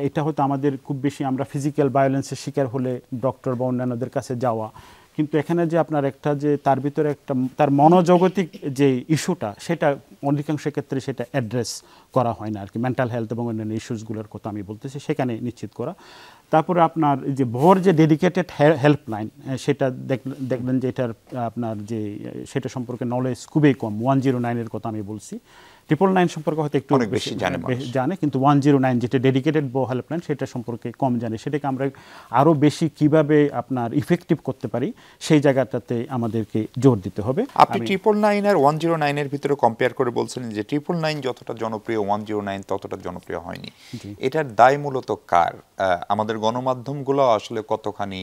এটা হয়তো আমাদের খুব বেশি, আমরা ফিজিক্যাল ভায়োলেন্সের শিকার হলে ডক্টর বা অন্যান্যদের কাছে যাওয়া, কিন্তু এখানে যে আপনার একটা যে তার ভিতরে একটা তার মনোজগতিক যে ইস্যুটা, সেটা অধিকাংশ ক্ষেত্রে সেটা অ্যাড্রেস করা হয় না আর কি। মেন্টাল হেলথ এবং অন্যান্য ইস্যুসগুলোর কথা আমি বলতেছি, সেখানে নিশ্চিত করা। তারপরে আপনার যে ভোর যে ডেডিকেটেড হেল্পলাইন, সেটা দেখলেন যে এটার আপনার যে সেটা সম্পর্কে নলেজ খুবই কম। 109-এর কথা আমি বলছি, 999 সম্পর্কে হয়তো একটু অনেক বেশি জানে, কিন্তু 109 যেটা ডেডিকেটেড হেল্পলাইন, সেটা সম্পর্কে কম জানে। সেটাকে আমরা আরও বেশি কিভাবে আপনার ইফেক্টিভ করতে পারি, সেই জায়গাটাতে আমাদেরকে জোর দিতে হবে। আপনি 999 আর 109-এর ভিতরে কম্পেয়ার করে বলছেন যে 999 যতটা জনপ্রিয়, 109 ততটা জনপ্রিয় হয়নি। এটার দায় মূলত কার? আমাদের গণমাধ্যমগুলো আসলে কতখানি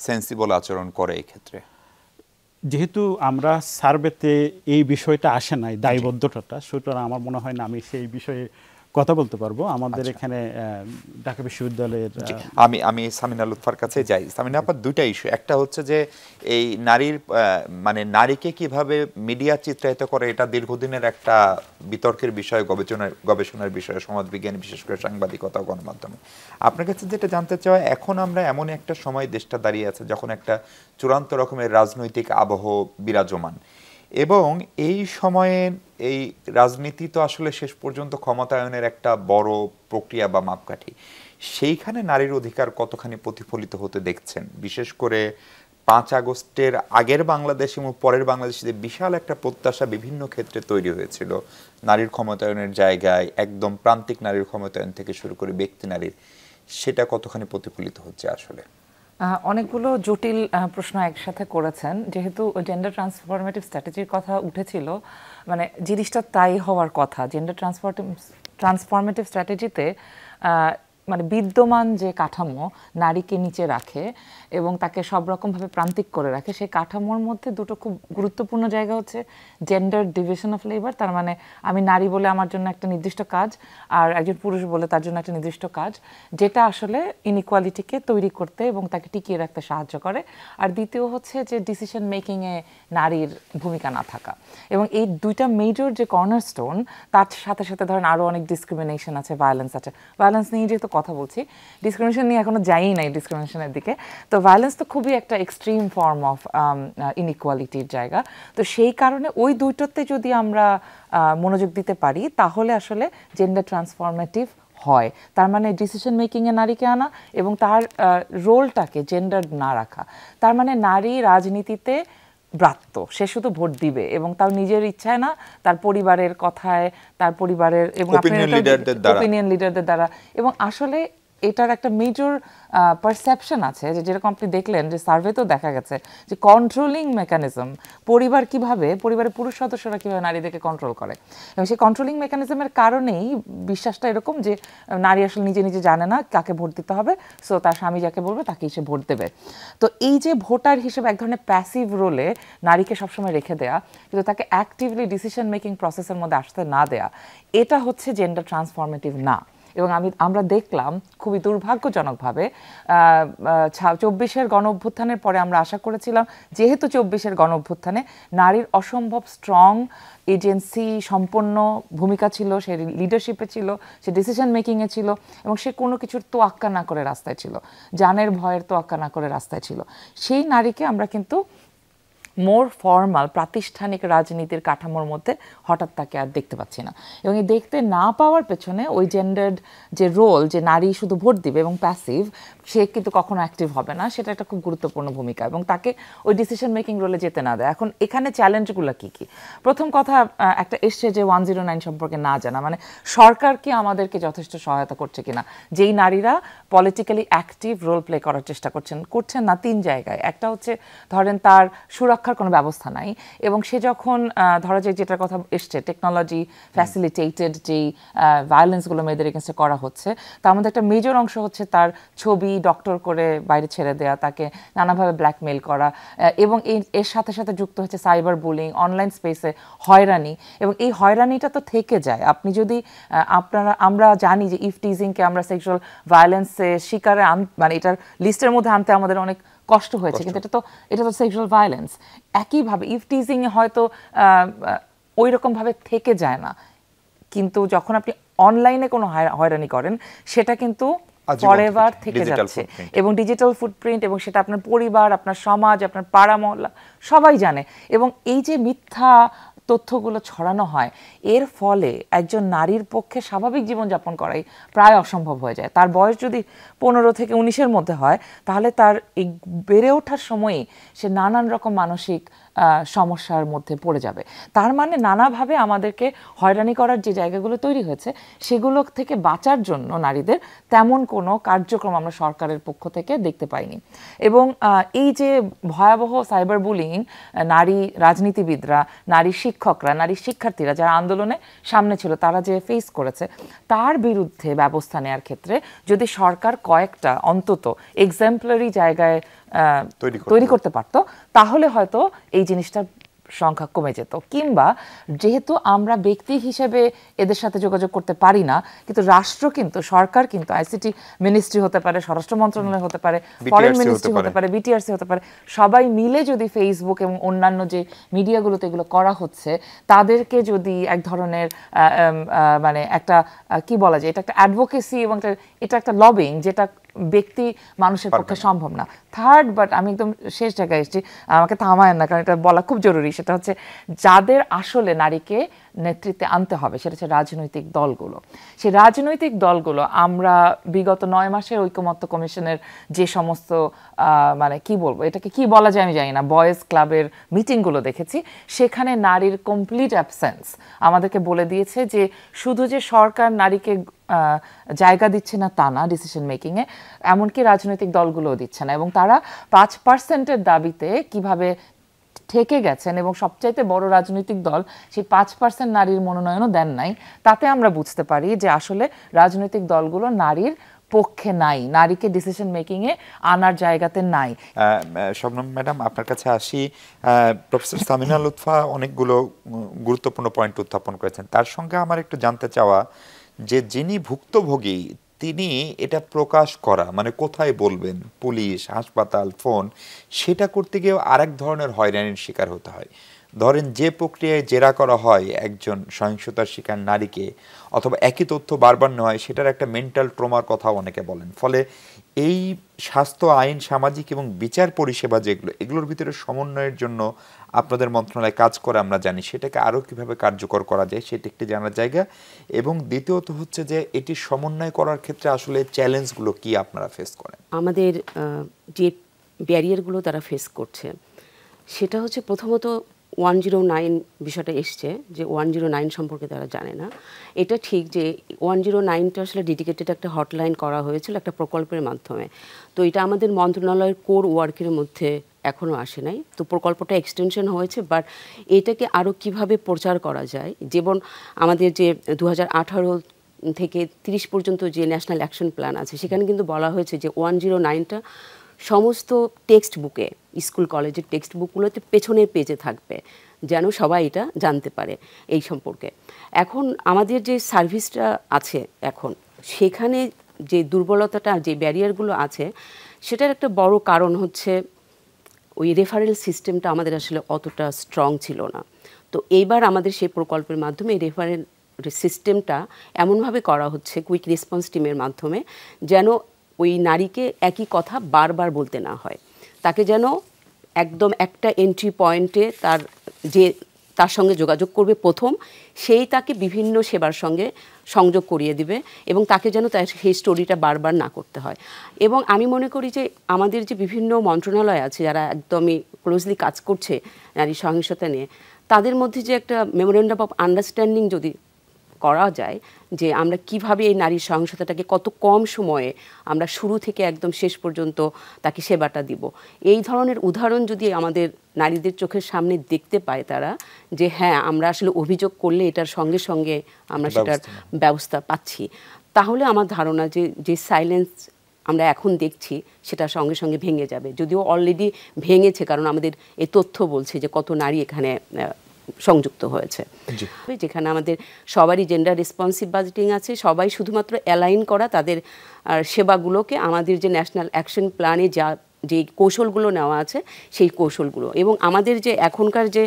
সেন্সিবল আচরণ করে এই ক্ষেত্রে? যেহেতু আমরা সার্ভেতে এই বিষয়টা আসে নাই, দায়বদ্ধতাটা, সুতরাং আমার মনে হয় না আমি সেই বিষয়ে কথা বলতে পারবো। আমাদের এখানে ঢাকা বিশ্ববিদ্যালয়ের আমি সামিনা লুৎফার কাছে যাই। সামিনা আপা, দুইটা ইস্যু, একটা হচ্ছে যে এই নারীর নারীকে কিভাবে মিডিয়া চিত্রায়িত করে, এটা দীর্ঘদিনের একটা বিতর্কের বিষয়, গবেষণার বিষয়, সমাজবিজ্ঞান, বিশেষ করে সাংবাদিকতা ও গণমাধ্যমে। আপনার কাছে যেটা জানতে চাওয়া, এখন আমরা এমন একটা সময় দেশটা দাঁড়িয়ে আছে যখন একটা চূড়ান্ত রকমের রাজনৈতিক আবহ বিরাজমান, এবং এই সময়ে এই রাজনীতি তো আসলে শেষ পর্যন্ত ক্ষমতায়নের একটা বড় প্রক্রিয়া বা মাপকাঠি। সেইখানে নারীর অধিকার কতখানি প্রতিফলিত হতে দেখছেন? বিশেষ করে 5 আগস্টের আগের বাংলাদেশ এবং পরের বাংলাদেশে যে বিশাল একটা প্রত্যাশা বিভিন্ন ক্ষেত্রে তৈরি হয়েছিল নারীর ক্ষমতায়নের জায়গায়, একদম প্রান্তিক নারীর ক্ষমতায়ন থেকে শুরু করে ব্যক্তি নারীর, সেটা কতখানি প্রতিফলিত হচ্ছে আসলে? অনেকগুলো জটিল প্রশ্ন একসাথে করেছেন। যেহেতু জেন্ডার ট্রান্সফরমেটিভ স্ট্র্যাটেজির কথা উঠেছিল, মানে জিনিসটা তাই হওয়ার কথা। জেন্ডার ট্রান্সফরমেটিভ স্ট্র্যাটেজিতে মানে বিদ্যমান যে কাঠামো নারীকে নিচে রাখে এবং তাকে সব রকমভাবে প্রান্তিক করে রাখে, সেই কাঠামোর মধ্যে দুটো খুব গুরুত্বপূর্ণ জায়গা হচ্ছে জেন্ডার ডিভিশন অফ লেবার। তার মানে আমি নারী বলে আমার জন্য একটা নির্দিষ্ট কাজ, আর একজন পুরুষ বলে তার জন্য একটা নির্দিষ্ট কাজ, যেটা আসলে ইনইকুয়ালিটিকে তৈরি করতে এবং তাকে টিকিয়ে রাখতে সাহায্য করে। আর দ্বিতীয় হচ্ছে যে ডিসিশন মেকিংয়ে নারীর ভূমিকা না থাকা। এবং এই দুইটা মেজর যে কর্নারস্টোন, তার সাথে সাথে ধরেন আরও অনেক ডিসক্রিমিনেশন আছে, ভায়োলেন্স আছে। ভায়োলেন্স নিয়ে যেহেতু কথা বলছি, ডিসক্রিমিনেশন নিয়ে এখনো যাই নাই ডিসক্রিমিনেশনের দিকে। তো ভায়োলেন্স তো খুবই একটা এক্সট্রিম ফর্ম অফ ইনইকুয়ালিটির জায়গা। তো সেই কারণে ওই দুইটাতে যদি আমরা মনোযোগ দিতে পারি, তাহলে আসলে জেন্ডার ট্রান্সফরমেটিভ হয়। তার মানে ডিসিশন মেকিংয়ে নারীকে আনা এবং তার রোলটাকে জেন্ডার না রাখা। তার মানে নারী রাজনীতিতে ব্রাত্য, সে শুধু ভোট দিবে এবং তার নিজের ইচ্ছায় না, তার পরিবারের কথায়, তার পরিবারের এবং ওপিনিয়ন লিডারদের দ্বারা। এবং আসলে এটার একটা মেজর পারসেপশন আছে যে যেরকম আপনি দেখলেন যে সার্ভেতেও দেখা গেছে যে কন্ট্রোলিং মেকানিজম, পরিবার কিভাবে, পরিবারের পুরুষ সদস্যরা কিভাবে নারীদেরকে কন্ট্রোল করে, এবং সেই কন্ট্রোলিং মেকানিজমের কারণেই বিশ্বাসটা এরকম যে নারী আসলে নিজে নিজে জানে না কাকে ভোট দিতে হবে, সো তার স্বামী যাকে বলবে তাকেই সে ভোট দেবে। তো এই যে ভোটার হিসেবে এক ধরনের প্যাসিভ রোলে নারীকে সবসময় রেখে দেয়া, কিন্তু তাকে অ্যাক্টিভলি ডিসিশন মেকিং প্রসেসের মধ্যে আসতে না দেয়া, এটা হচ্ছে জেন্ডার ট্রান্সফরমেটিভ না। এবং আমরা দেখলাম খুবই দুর্ভাগ্যজনকভাবে 24-এর গণ অভ্যুত্থানের পরে আমরা আশা করেছিলাম যেহেতু 24-এর গণ অভ্যুত্থানে নারীর অসম্ভব স্ট্রং এজেন্সি সম্পন্ন ভূমিকা ছিল, সে লিডারশিপে ছিল, সে ডিসিশন মেকিংয়ে ছিল, এবং সে কোনো কিছুর তোয়াক্কা না করে রাস্তায় ছিল, জানের ভয়ের তোয়াক্কা না করে রাস্তায় ছিল। সেই নারীকে আমরা কিন্তু মোর ফর্মাল প্রাতিষ্ঠানিক রাজনীতির কাঠামোর মধ্যে হঠাৎ তাকে আর দেখতে পাচ্ছি না। এবং এই দেখতে না পাওয়ার পেছনে ওই জেন্ডার্ড যে রোল, যে নারী শুধু ভোট দিবে এবং প্যাসিভ, সে কিন্তু কখনো অ্যাক্টিভ হবে না, সেটা একটা খুব গুরুত্বপূর্ণ ভূমিকা, এবং তাকে ওই ডিসিশন মেকিং রোলে যেতে না দেয়। এখন এখানে চ্যালেঞ্জগুলো কী কী? প্রথম কথা একটা এসছে যে 109 সম্পর্কে না জানা, মানে সরকার কি আমাদেরকে যথেষ্ট সহায়তা করছে কিনা, যেই নারীরা পলিটিক্যালি অ্যাক্টিভ রোল প্লে করার চেষ্টা করছেন না 3 জায়গায়। একটা হচ্ছে ধরেন তার সুরক্ষার কোনো ব্যবস্থা নাই, এবং সে যখন ধরা যায় যেটার কথা এসছে টেকনোলজি ফ্যাসিলিটেটেড যেই ভায়োলেন্সগুলো মেয়েদের এগেনস্টে করা হচ্ছে, তার মধ্যে একটা মেজর অংশ হচ্ছে তার ছবি ডক্টর করে বাইরে ছেড়ে দেওয়া, তাকে নানাভাবে ব্ল্যাকমেইল করা, এবং এর সাথে সাথে যুক্ত হচ্ছে সাইবার বুলিং, অনলাইন স্পেসে হয়রানি। এবং এই হয়রানিটা তো থেকে যায়। আপনি যদি আমরা জানি যে ইফ টিজিংকে আমরা সেক্সুয়াল ভায়োলেন্সের শিকারে মানে এটার লিস্টের মধ্যে আনতে আমাদের অনেক কষ্ট হয়েছে, কিন্তু এটা তো সেক্সুয়াল ভায়োলেন্স। একইভাবে ইফ টিজিং হয়তো ওই রকমভাবে থেকে যায় না, কিন্তু যখন আপনি অনলাইনে কোনো হয়রানি করেন সেটা কিন্তু ফরএভার থেকে যাচ্ছে, এবং ডিজিটাল ফুটপ্রিন্ট, এবং সেটা আপনার পরিবার, আপনার সমাজ, আপনার পাড়া মহল্লা সবাই জানে। এবং এই যে মিথ্যা তথ্যগুলো ছড়ানো হয়, এর ফলে একজন নারীর পক্ষে স্বাভাবিক জীবনযাপন করাই প্রায় অসম্ভব হয়ে যায়। তার বয়স যদি 15 থেকে 19-এর মধ্যে হয়, তাহলে তার এই বেড়ে ওঠার সময়ই সে নানান রকম মানসিক সমস্যার মধ্যে পড়ে যাবে। তার মানে নানাভাবে আমাদেরকে হয়রানি করার যে জায়গাগুলো তৈরি হয়েছে, সেগুলো থেকে বাঁচার জন্য নারীদের তেমন কোনো কার্যক্রম আমরা সরকারের পক্ষ থেকে দেখতে পাইনি। এবং এই যে ভয়াবহ সাইবার বুলিং, নারী রাজনীতিবিদরা, নারী শিক্ষকরা, নারী শিক্ষার্থীরা যারা আন্দোলনে সামনে ছিল, তারা যে ফেস করেছে, তার বিরুদ্ধে ব্যবস্থা নেওয়ার ক্ষেত্রে যদি সরকার কয়েকটা অন্তত এক্সাম্পলারি জায়গায় তৈরি করতে পারত, তাহলে হয়তো এই জিনিসটার সংখ্যা কমে যেত। কিংবা যেহেতু আমরা ব্যক্তি হিসেবে এদের সাথে যোগাযোগ করতে পারি না, কিন্তু রাষ্ট্র কিন্তু, সরকার কিন্তু আইসিটি মিনিস্ট্রি হতে পারে, স্বরাষ্ট্র মন্ত্রণালয় হতে পারে, ফরেন মিনিস্ট্রি হতে পারে, বিটিআরসি হতে পারে, সবাই মিলে যদি ফেসবুক এবং অন্যান্য যে মিডিয়াগুলোতে এগুলো করা হচ্ছে, তাদেরকে যদি এক ধরনের মানে একটা কি বলা যায়, এটা একটা অ্যাডভোকেসি এবং এটা একটা লবিং, যেটা ব্যক্তি মানুষের পক্ষে সম্ভব না। থার্ড, বাট আমি একদম শেষ জায়গায় এসেছি, আমাকে থামায় না, কারণ এটা বলা খুব জরুরি, সেটা হচ্ছে যাদের আসলে নারীকে নেতৃত্বে আনতে হবে সেটা হচ্ছে রাজনৈতিক দলগুলো। সেই রাজনৈতিক দলগুলো আমরা বিগত 9 মাসের ঐকমত্য কমিশনের যে সমস্ত মানে কি বলবো, এটাকে কি বলা যায় আমি জানি না, বয়েজ ক্লাবের মিটিংগুলো দেখেছি, সেখানে নারীর কমপ্লিট অ্যাবসেন্স আমাদেরকে বলে দিয়েছে যে শুধু যে সরকার নারীকে জায়গা দিচ্ছে না তা না ডিসিশন মেকিংয়ে, এমনকি রাজনৈতিক দলগুলোও দিচ্ছে না। এবং তারা 5%-এর দাবিতে কিভাবে ঠেকে গেছেন, এবং সবচাইতে বড় রাজনৈতিক দল সেই 5% নারীর মনোনয়নও দেন নাই, তাতে আমরা বুঝতে পারি যে আসলে রাজনৈতিক দলগুলো নারীর পক্ষে নাই, নারীকে ডিসিশন মেকিংয়ে আনার জায়গাতে নাই। শবনম ম্যাডাম, আপনার কাছে আসি। প্রফেসর সামিনা লুৎফা অনেকগুলো গুরুত্বপূর্ণ পয়েন্ট উত্থাপন করেছেন। তার সঙ্গে আমার একটু জানতে চাওয়া যে যিনি ভুক্তভোগী তিনি এটা প্রকাশ করা, মানে কোথায় বলবেন, পুলিশ, হাসপাতাল, ফোন, সেটা করতে গিয়েও আরেক ধরনের হয়রানির শিকার হতে হয়। ধরেন যে প্রক্রিয়ায় জেরা করা হয় একজন সহিংসতার শিকার নারীকে, অথবা একই তথ্য বারবার নেওয়া হয়, সেটার একটা মেন্টাল ট্রমার কথাও অনেকে বলেন। ফলে এই স্বাস্থ্য আইন, সামাজিক এবং বিচার পরিষেবা যেগুলো, এগুলোর ভিতরে সমন্বয়ের জন্য আপনাদের মন্ত্রণালয় কাজ করে আমরা জানি, সেটাকে আরও কীভাবে কার্যকর করা যায় সেটা একটি জানার জায়গা। এবং দ্বিতীয়ত হচ্ছে যে এটি সমন্বয় করার ক্ষেত্রে আসলে চ্যালেঞ্জগুলো কি আপনারা ফেস করেন? আমাদের যে ব্যারিয়ারগুলো তারা ফেস করছে সেটা হচ্ছে প্রথমত 109 বিষয়টা এসছে, যে 109 সম্পর্কে তারা জানে না। এটা ঠিক যে 109টা আসলে ডেডিকেটেড একটা হটলাইন করা হয়েছিল একটা প্রকল্পের মাধ্যমে। তো এটা আমাদের মন্ত্রণালয়ের কোর ওয়ার্কের মধ্যে এখনও আসে নাই। তো প্রকল্পটা এক্সটেনশন হয়েছে, বাট এটাকে আরও কিভাবে প্রচার করা যায়, যেমন আমাদের যে 2018 থেকে 30 পর্যন্ত যে ন্যাশনাল অ্যাকশন প্ল্যান আছে, সেখানে কিন্তু বলা হয়েছে যে 109টা সমস্ত টেক্সট বুকে, স্কুল কলেজের টেক্সট বুকগুলোতে পেছনের পেজে থাকবে, যেন সবাই এটা জানতে পারে এই সম্পর্কে। এখন আমাদের যে সার্ভিসটা আছে এখন, সেখানে যে দুর্বলতাটা, যে ব্যারিয়ারগুলো আছে, সেটার একটা বড় কারণ হচ্ছে ওই রেফারেল সিস্টেমটা আমাদের আসলে অতটা স্ট্রং ছিল না। তো এইবার আমাদের সেই প্রকল্পের মাধ্যমে এই রেফারেল সিস্টেমটা এমনভাবে করা হচ্ছে কুইক রেসপন্স টিমের মাধ্যমে, যেন ওই নারীকে একই কথা বারবার বলতে না হয়। তাকে যেন একদম একটা এন্ট্রি পয়েন্টে তার সঙ্গে যোগাযোগ করবে প্রথম, সেই তাকে বিভিন্ন সেবার সঙ্গে সংযোগ করিয়ে দিবে, এবং তাকে যেন তার সেই স্টোরিটা বারবার না করতে হয়। এবং আমি মনে করি যে আমাদের যে বিভিন্ন মন্ত্রণালয় আছে যারা একদমই ক্লোজলি কাজ করছে নারী সহিংসতা নিয়ে, তাদের মধ্যে যে একটা মেমোরেন্ডাম অফ আন্ডারস্ট্যান্ডিং যদি করা যায়, যে আমরা কিভাবে এই নারী সহিংসতাটাকে কত কম সময়ে আমরা শুরু থেকে একদম শেষ পর্যন্ত তাকে সেবাটা দিব, এই ধরনের উদাহরণ যদি আমাদের নারীদের চোখের সামনে দেখতে পায় তারা, যে হ্যাঁ আমরা আসলে অভিযোগ করলে এটার সঙ্গে সঙ্গে আমরা সেটার ব্যবস্থা পাচ্ছি, তাহলে আমার ধারণা যে সাইলেন্স আমরা এখন দেখছি সেটা সঙ্গে সঙ্গে ভেঙে যাবে। যদিও অলরেডি ভেঙেছে, কারণ আমাদের এই তথ্য বলছে যে কত নারী এখানে সংযুক্ত হয়েছে, যেখানে আমাদের সবারই জেন্ডার রেসপন্সিভ বাজেটিং আছে, সবাই শুধুমাত্র অ্যালাইন করা তাদের সেবাগুলোকে আমাদের যে ন্যাশনাল অ্যাকশন প্ল্যানে যে কৌশলগুলো নেওয়া আছে সেই কৌশলগুলো, এবং আমাদের যে এখনকার যে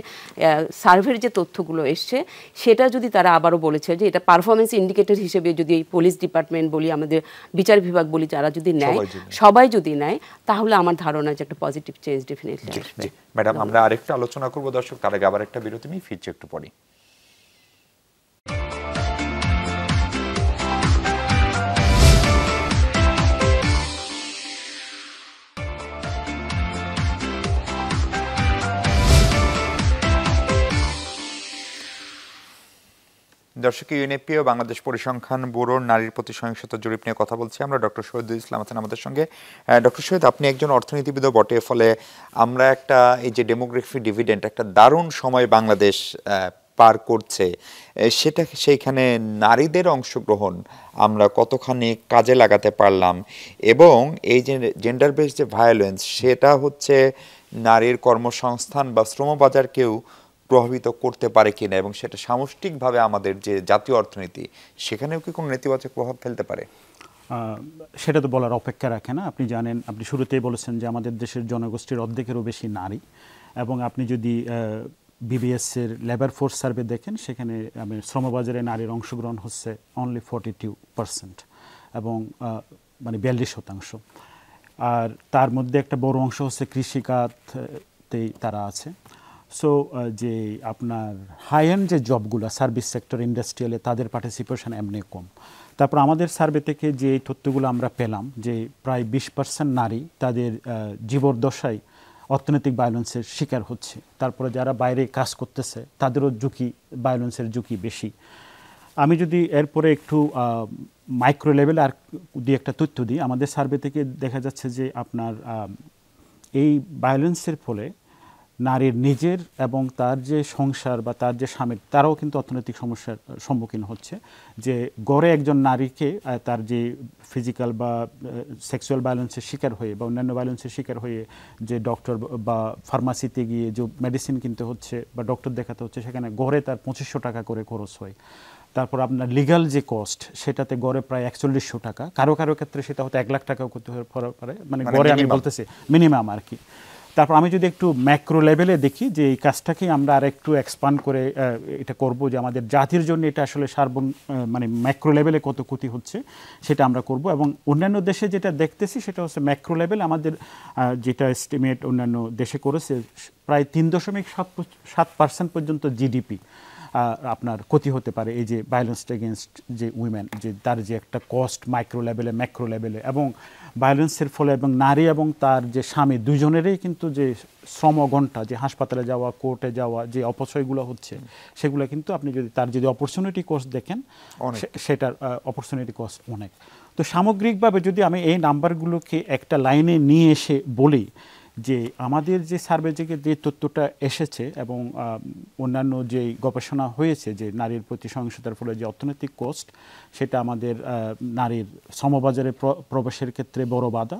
সার্ভের যে তথ্যগুলো এসছে, সেটা যদি তারা আবারও বলেছে যে এটা পারফরমেন্স ইন্ডিকেটর হিসেবে যদি এই পুলিশ ডিপার্টমেন্ট বলি, আমাদের বিচার বিভাগ বলি, যারা যদি নেয়, সবাই যদি নেয়, তাহলে আমার ধারণা যে একটা পজিটিভ চেঞ্জ ডেফিনেটলি আসবে। ম্যাডাম, আমরা আরেকটা আলোচনা করবো দর্শক, তার আগে আবার একটা বিরতি নিয়ে ফিরছি একটু পরে। দর্শক, ইউএনএফপি ও বাংলাদেশ পরিসংখ্যান ব্যুরোর নারীর প্রতি সহিংসতা জরিপ নিয়ে কথা বলছি আমরা। ডক্টর শহীদুল ইসলাম আছেন আমাদের সঙ্গে। ডক্টর শহীদ, আপনি একজন অর্থনীতিবিদও বটে, ফলে আমরা এই যে ডেমোগ্রাফি ডিভিডেন্ড, একটা দারুণ সময় বাংলাদেশ পার করছে, সেইখানে নারীদের অংশগ্রহণ আমরা কতখানি কাজে লাগাতে পারলাম, এবং এই যে জেন্ডার বেসড যে ভায়োলেন্স, সেটা হচ্ছে নারীর কর্মসংস্থান বা শ্রমবাজারকেও প্রভাবিত করতে পারে কিনা, এবং সেটা সামষ্টিকভাবে আমাদের যে জাতীয় অর্থনীতি, সেখানেও কি কোনো নেতিবাচক প্রভাব ফেলতে পারে? সেটা তো বলার অপেক্ষা রাখে না। আপনি জানেন, আপনি শুরুতেই বলেছেন যে আমাদের দেশের জনগোষ্ঠীর অর্ধেকেরও বেশি নারী, এবং আপনি যদি বিবিএস-এর লেবার ফোর্স সার্ভে দেখেন, সেখানে শ্রমবাজারে নারীর অংশগ্রহণ হচ্ছে অনলি 42%, এবং মানে 42%। আর তার মধ্যে একটা বড় অংশ হচ্ছে কৃষিখাতেই তারা আছে। সো যে আপনার হাই এন্ড যে জবগুলো, সার্ভিস সেক্টর, ইন্ডাস্ট্রিয়ালে, তাদের পার্টিসিপেশন এমনি কম। তারপর আমাদের সার্ভে থেকে যে তথ্যগুলো আমরা পেলাম, যে প্রায় 20% নারী তাদের জীবদ্দশায় অর্থনৈতিক ভায়োলেন্সের শিকার হচ্ছে। তারপরে যারা বাইরে কাজ করতেছে তাদেরও ভায়োলেন্সের ঝুঁকি বেশি। আমি যদি এরপরে একটু মাইক্রো লেভেলে আর দিয়ে একটা তথ্য দিই, আমাদের সার্ভে থেকে দেখা যাচ্ছে যে আপনার এই ভায়োলেন্সের ফলে নারীর নিজের এবং তার যে সংসার বা তার যে স্বামীর, তারাও কিন্তু অর্থনৈতিক সমস্যার সম্মুখীন হচ্ছে। যে গড়ে একজন নারীকে তার যে ফিজিক্যাল বা সেক্সুয়াল ভায়োলেন্সের শিকার হয়ে বা অন্যান্য ভায়োলেন্সের শিকার হয়ে যে ডক্টর বা ফার্মাসিতে গিয়ে যে মেডিসিন কিনতে হচ্ছে বা ডক্টর দেখাতে হচ্ছে, সেখানে গড়ে তার 2500 টাকা করে খরচ হয়। তারপর আপনার লিগাল যে কস্ট, সেটাতে গড়ে প্রায় 4100 টাকা, কারো কারো ক্ষেত্রে সেটা হয়তো 1 লাখ টাকাও করতে পারে, মানে গড়ে আমি বলতেছি মিনিমাম আর কি। তারপর আমি যদি একটু ম্যাক্রো লেভেলে দেখি, যে এই কাজটাকে আমরা আর একটু এক্সপান্ড করে এটা করব, যে আমাদের জাতির জন্য এটা আসলে মানে ম্যাক্রো লেভেলে কত ক্ষতি হচ্ছে সেটা আমরা করব। এবং অন্যান্য দেশে যেটা দেখতেছি সেটা হচ্ছে ম্যাক্রো লেভেল, আমাদের যেটা এস্টিমেট অন্যান্য দেশে করেছে, প্রায় 3.7% পর্যন্ত জিডিপি আপনার ক্ষতি হতে পারে। এই যে ভায়োলেন্স এগেনস্ট যে উইমেন, যে তার যে একটা কস্ট মাইক্রো লেভেলে ম্যাক্রো লেভেলে, এবং ভায়োলেন্সের ফলে এবং নারী এবং তার যে স্বামী দুজনেরই কিন্তু যে শ্রম ঘন্টা, যে হাসপাতালে যাওয়া, কোর্টে যাওয়া, যে অপচয়গুলো হচ্ছে, সেগুলো কিন্তু আপনি যদি তার যদি অপরচুনিটি কস্ট দেখেন, সেটার অপরচুনিটি কস্ট অনেক। তো সামগ্রিকভাবে যদি আমি এই নাম্বারগুলোকে একটা লাইনে নিয়ে এসে বলি যে আমাদের যে সার্ভে থেকে যে তথ্যটা এসেছে এবং অন্যান্য যে গবেষণা হয়েছে যে নারীর প্রতি সহিংসতার ফলে যে অর্থনৈতিক কস্ট, সেটা আমাদের নারীর শ্রমবাজারে প্রবেশের ক্ষেত্রে বড় বাধা।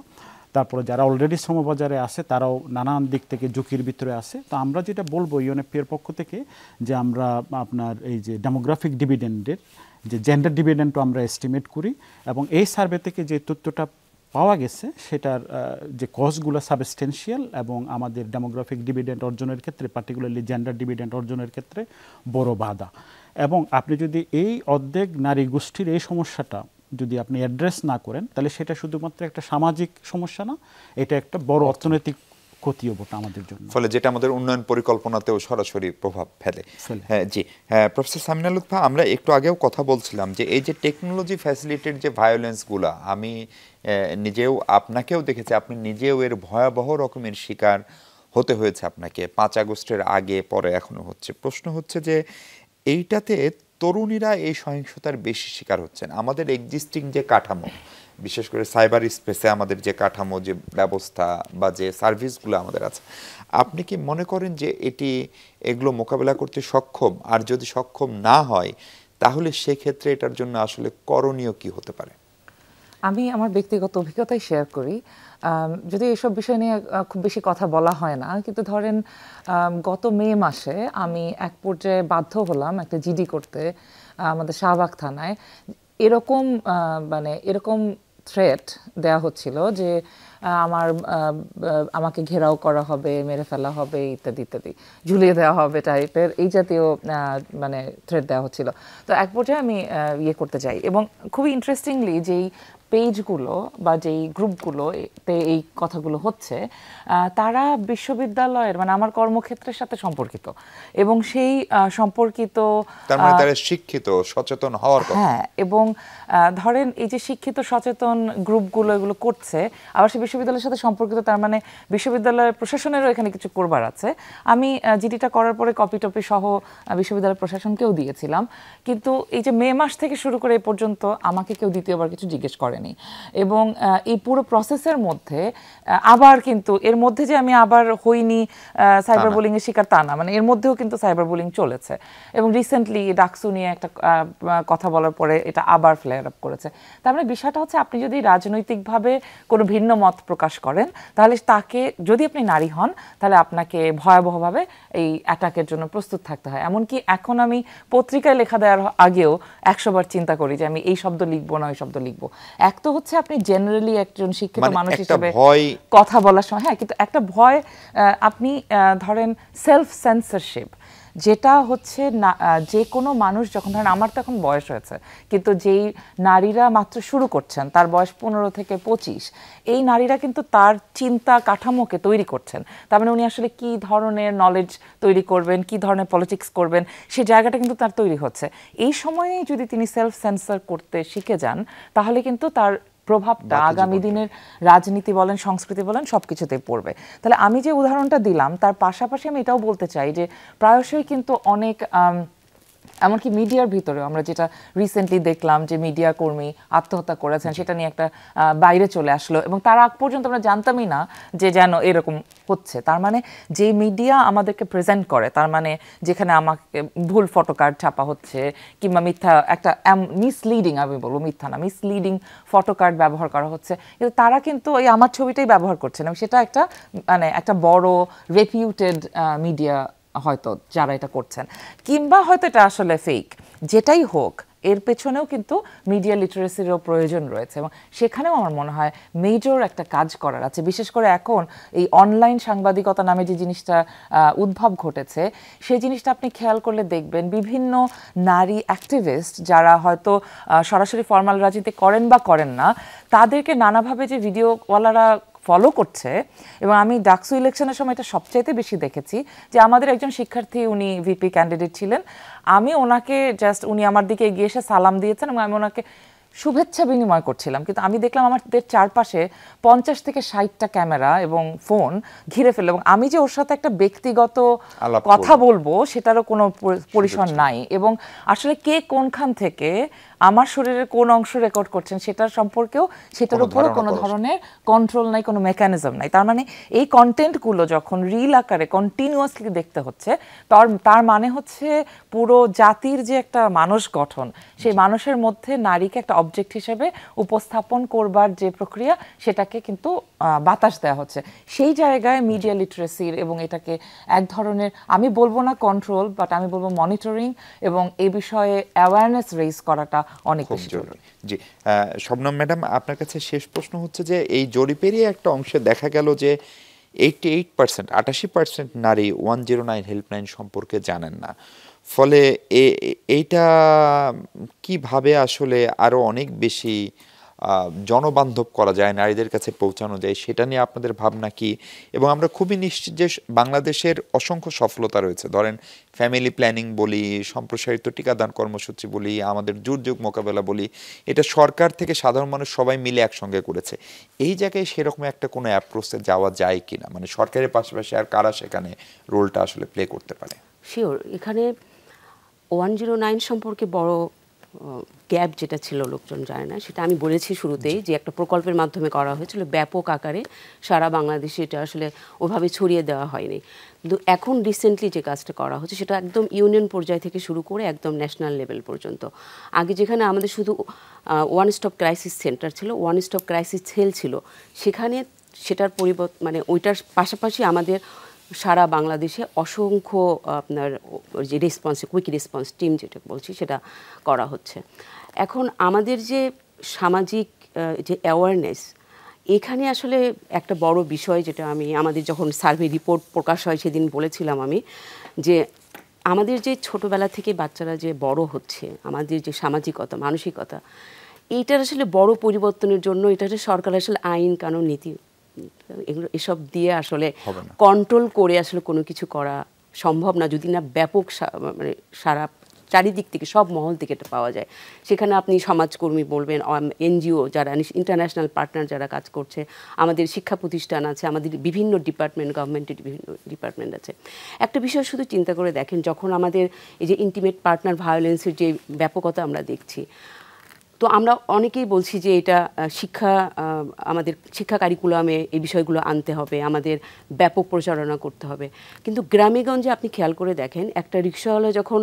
তারপরে যারা অলরেডি শ্রমবাজারে আছে তারাও নানান দিক থেকে ঝুঁকির ভিতরে আছে। তো আমরা যেটা বলবো ইউএনএফপির পক্ষ থেকে, যে আমরা আপনার এই যে ডেমোগ্রাফিক ডিভিডেন্ডের যে জেন্ডার ডিভিডেন্ডও আমরা এস্টিমেট করি, এবং এই সার্ভে থেকে যে তথ্যটা পাওয়া গেছে সেটার যে কস্টগুলো সাবস্টেন্সিয়াল, এবং আমাদের ডেমোগ্রাফিক ডিভিডেন্ড অর্জনের ক্ষেত্রে, পার্টিকুলারলি জেন্ডার ডিভিডেন্ড অর্জনের ক্ষেত্রে বড় বাধা। এবং আপনি যদি এই অর্ধেক নারী গোষ্ঠীর এই সমস্যাটা যদি আপনি অ্যাড্রেস না করেন, তাহলে সেটা শুধুমাত্র একটা সামাজিক সমস্যা না, এটা একটা বড় অর্থনৈতিক ক্ষতিও বটে আমাদের জন্য, ফলে যেটা আমাদের উন্নয়ন পরিকল্পনাতেও সরাসরি প্রভাব ফেলে। হ্যাঁ জি, হ্যাঁ প্রফেসর সামিনা লুৎফা, আমরা একটু আগেও কথা বলছিলাম যে এই যে টেকনোলজি ফ্যাসিলিটির যে ভায়োলেন্সগুলো, আমি নিজেও আপনাকেও দেখেছি, আপনি নিজেও এর ভয়াবহ রকমের শিকার হতে হয়েছে আপনাকে। 5 আগস্টের আগে পরে এখনো হচ্ছে। প্রশ্ন হচ্ছে যে এইটাতে তরুণীরা এই সহিংসতার বেশি শিকার হচ্ছেন। আমাদের এক্সিস্টিং যে কাঠামো, বিশেষ করে সাইবার স্পেসে আমাদের যে কাঠামো, যে ব্যবস্থা বা যে সার্ভিসগুলো আমাদের আছে, আপনি কি মনে করেন যে এগুলো মোকাবেলা করতে সক্ষম? আর যদি সক্ষম না হয় তাহলে সেক্ষেত্রে এটার জন্য আসলে করণীয় কি হতে পারে? আমি আমার ব্যক্তিগত অভিজ্ঞতাই শেয়ার করি। যদি এসব বিষয় নিয়ে খুব বেশি কথা বলা হয় না, কিন্তু ধরেন গত মে মাসে আমি এক পর্যায়ে বাধ্য হলাম একটা জিডি করতে আমাদের শাহবাগ থানায়। এরকম থ্রেট দেয়া হচ্ছিল যে আমাকে ঘেরাও করা হবে, মেরে ফেলা হবে, ইত্যাদি ইত্যাদি, ঝুলিয়ে দেওয়া হবে টাইপের এই জাতীয় থ্রেট দেওয়া হচ্ছিল। তো এক পর্যায়ে আমি করতে যাই, এবং খুবই ইন্টারেস্টিংলি যেই পেজগুলো বা যেই গ্রুপগুলোতে এই কথাগুলো হচ্ছে, তারা বিশ্ববিদ্যালয়ের আমার কর্মক্ষেত্রের সাথে সম্পর্কিত, এবং সেই সম্পর্কিত, তার মানে তারা শিক্ষিত, সচেতন হওয়ার কথা। হ্যাঁ, এবং ধরেন এই যে শিক্ষিত সচেতন গ্রুপগুলো এগুলো করছে, আবার সে বিশ্ববিদ্যালয়ের সাথে সম্পর্কিত, তার মানে বিশ্ববিদ্যালয়ের প্রশাসনেরও এখানে কিছু করবার আছে। আমি জিডিটা করার পরে কপি টপি সহ বিশ্ববিদ্যালয় প্রশাসনকেও দিয়েছিলাম, কিন্তু এই যে মে মাস থেকে শুরু করে এই পর্যন্ত আমাকে কেউ দ্বিতীয়বার কিছু জিজ্ঞেস করেনি। এবং এই পুরো প্রসেসের মধ্যে আবার কিন্তু এর মধ্যে যে আমি আবার হইনি সাইবার বুলিং এর শিকার, তা না, এর মধ্যেও কিন্তু সাইবার বুলিং চলেছে। এবং রিসেন্টলি ডাকসু নিয়ে একটা কথা বলার পরে এটা আবার ফ্লেয়ার আপ করেছে। তার মানে বিষয়টা হচ্ছে, আপনি যদি রাজনৈতিকভাবে কোনো ভিন্ন মত প্রকাশ করেন, তাহলে তাকে, যদি আপনি নারী হন, তাহলে আপনাকে ভয়াবহভাবে এই অ্যাটাকের জন্য প্রস্তুত থাকতে হয়। এমনকি এখন আমি পত্রিকায় লেখা দেওয়ার আগেও 100 বার চিন্তা করি যে আমি এই শব্দ লিখবো না ওই শব্দ লিখবো। এক তো হচ্ছে আপনি জেনারেলি একজন শিক্ষিত মানুষ হিসেবে কথা বলার সময়, হ্যাঁ, কিন্তু একটা ভয়, আপনি ধরেন সেলফ সেন্সরশিপ, যেটা হচ্ছে না, যে কোনো মানুষ যখন, ধরেন আমার তো এখন বয়স হয়েছে, কিন্তু যেই নারীরা মাত্র শুরু করছেন, তার বয়স 15 থেকে 25, এই নারীরা কিন্তু তার চিন্তা কাঠামোকে তৈরি করছেন। তার মানে উনি আসলে কি ধরনের নলেজ তৈরি করবেন, কি ধরনের পলিটিক্স করবেন, সেই জায়গাটা কিন্তু তার তৈরি হচ্ছে। এই সময়ে যদি তিনি সেলফ সেন্সর করতে শিখে যান, তাহলে কিন্তু তার প্রভাবটা আগামী দিনের রাজনীতি বলেন, সংস্কৃতি বলেন, সবকিছুতেই পড়বে। তাহলে আমি যে উদাহরণটা দিলাম, তার পাশাপাশি আমি এটাও বলতে চাই যে প্রায়শই কিন্তু অনেক, এমনকি মিডিয়ার ভিতরেও আমরা যেটা রিসেন্টলি দেখলাম যে মিডিয়া কর্মী আত্মহত্যা করেছেন, সেটা নিয়ে একটা বাইরে চলে আসলো, এবং তার আগ পর্যন্ত আমরা জানতামই না যে যেন এরকম হচ্ছে। তার মানে যে মিডিয়া আমাদেরকে প্রেজেন্ট করে, তার মানে যেখানে আমাকে ভুল ফটোকার্ড ছাপা হচ্ছে, কিংবা মিথ্যা একটা মিসলিডিং, আমি বলবো মিথ্যা না, মিসলিডিং ফটোকার্ড ব্যবহার করা হচ্ছে, কিন্তু তারা কিন্তু ওই আমার ছবিটাই ব্যবহার করছেন, এবং সেটা একটা বড় রেপিউটেড মিডিয়া হয়তো যারা এটা করছেন, কিংবা হয়তো এটা আসলে ফেক, যেটাই হোক এর পেছনেও কিন্তু মিডিয়া লিটারেসিরও প্রয়োজন রয়েছে, এবং সেখানেও আমার মনে হয় মেজর একটা কাজ করার আছে। বিশেষ করে এখন এই অনলাইন সাংবাদিকতা নামে যে জিনিসটা উদ্ভব ঘটেছে, সেই জিনিসটা আপনি খেয়াল করলে দেখবেন বিভিন্ন নারী অ্যাক্টিভিস্ট যারা হয়তো সরাসরি ফর্মাল রাজনীতি করেন বা করেন না, তাদেরকে নানাভাবে যে ভিডিওওয়ালারা ফলো করছে। এবং আমি ডাকসু ইলেকশনের সময় এটা সবচাইতে বেশি দেখেছি যে আমাদের একজন শিক্ষার্থী, উনি ভিপি ক্যান্ডিডেট ছিলেন, আমি ওনাকে জাস্ট, উনি আমার দিকে এগিয়ে এসে সালাম দিয়েছেন এবং আমি ওনাকে শুভেচ্ছা বিনিময় করছিলাম, কিন্তু আমি দেখলাম আমাদের চারপাশে 50 থেকে 60টা ক্যামেরা এবং ফোন ঘিরে ফেললো, এবং আমি যে ওর সাথে একটা ব্যক্তিগত কথা বলবো সেটারও কোনো পরিসর নাই। এবং আসলে কে কোনখান থেকে আমার শরীরের কোন অংশ রেকর্ড করছেন সেটার সম্পর্কেও, সেটার উপরও কোনো ধরনের কন্ট্রোল নাই, কোনো মেকানিজম নাই। তার মানে এই কন্টেন্টগুলো যখন রিল আকারে কন্টিনিউয়াসলি দেখতে হচ্ছে, তার মানে হচ্ছে পুরো জাতির যে একটা মানুষ গঠন, সেই মানুষের মধ্যে নারীকে একটা অবজেক্ট হিসেবে উপস্থাপন করবার যে প্রক্রিয়া, সেটাকে কিন্তু বাতাস দেওয়া হচ্ছে। সেই জায়গায় মিডিয়া লিটারেসির এবং এটাকে এক ধরনের, আমি বলবো না কন্ট্রোল, বাট আমি বলবো মনিটরিং এবং এই বিষয়ে অ্যাওয়ারনেস রেইজ করাটা অনেক বেশি জরুরি। জি, শবনম ম্যাডাম, আপনার কাছে শেষ প্রশ্ন হচ্ছে যে এই জরিপেরই একটা অংশে দেখা গেল যে 88% নারী 109 হেল্পলাইন সম্পর্কে জানেন না। ফলে এইটা কিভাবে আসলে আরো অনেক বেশি জনবান্ধব করা যায়, নারীদের কাছে পৌঁছানো যায়, সেটা নিয়ে আপনাদের ভাবনা কি? এবং আমরা খুবই নিশ্চিত যে বাংলাদেশের অসংখ্য সফলতা রয়েছে, ধরেন ফ্যামিলি প্ল্যানিং বলি, সম্প্রসারিত টিকাদান কর্মসূচি বলি, আমাদের দুর্যোগ মোকাবেলা বলি, এটা সরকার থেকে সাধারণ মানুষ সবাই মিলে একসঙ্গে করেছে। এই জায়গায় সেরকম একটা কোনো অ্যাপ্রোচে যাওয়া যায় কিনা, মানে সরকারের পাশাপাশি আর কারা সেখানে রোলটা আসলে প্লে করতে পারে? শিওর, এখানে 109 সম্পর্কে বড় গ্যাপ যেটা ছিল, লোকজন জানে না, সেটা আমি বলেছি শুরুতেই, যে একটা প্রকল্পের মাধ্যমে করা হয়েছিল ব্যাপক আকারে সারা বাংলাদেশে, এটা আসলে ওভাবে ছড়িয়ে দেওয়া হয়নি। কিন্তু এখন রিসেন্টলি যে কাজটা করা হচ্ছে সেটা একদম ইউনিয়ন পর্যায় থেকে শুরু করে একদম ন্যাশনাল লেভেল পর্যন্ত। আগে যেখানে আমাদের শুধু ওয়ান স্টপ ক্রাইসিস সেন্টার ছিল, ওয়ান স্টপ ক্রাইসিস সেল ছিল, সেখানে সেটার মানে ওইটার পাশাপাশি আমাদের সারা বাংলাদেশে অসংখ্য আপনার যে কুইক রেসপন্স টিম যেটা বলছি, সেটা করা হচ্ছে। এখন আমাদের যে সামাজিক যে অ্যাওয়ারনেস, এখানে আসলে একটা বড় বিষয়, যেটা আমাদের যখন সার্ভে রিপোর্ট প্রকাশ হয় সেদিন বলেছিলাম আমি, যে আমাদের যে ছোটবেলা থেকে বাচ্চারা যে বড় হচ্ছে, আমাদের যে সামাজিকতা, মানসিকতা, এইটার আসলে বড় পরিবর্তনের জন্য এটা সরকার আসলে আইন কানুন নীতি এগুলো এসব দিয়ে আসলে কন্ট্রোল করে আসলে কোনো কিছু করা সম্ভব না, যদি না ব্যাপক মানে সারা চারিদিক থেকে সব মহল থেকে এটা পাওয়া যায়। সেখানে আপনি সমাজকর্মী বলবেন, এনজিও যারা, ইন্টারন্যাশনাল পার্টনার যারা কাজ করছে, আমাদের শিক্ষা প্রতিষ্ঠান আছে, আমাদের বিভিন্ন ডিপার্টমেন্ট, গভর্নমেন্টের বিভিন্ন ডিপার্টমেন্ট আছে। একটা বিষয় শুধু চিন্তা করে দেখেন, যখন আমাদের এই যে ইন্টিমেট পার্টনার ভায়োলেন্সের যে ব্যাপকতা আমরা দেখছি, তো আমরা অনেকেই বলছি যে এটা আমাদের শিক্ষা কারিকুলামে এই বিষয়গুলো আনতে হবে, আমাদের ব্যাপক প্রচারণা করতে হবে। কিন্তু গ্রামেগঞ্জে আপনি খেয়াল করে দেখেন, একটা রিক্সাওয়ালা যখন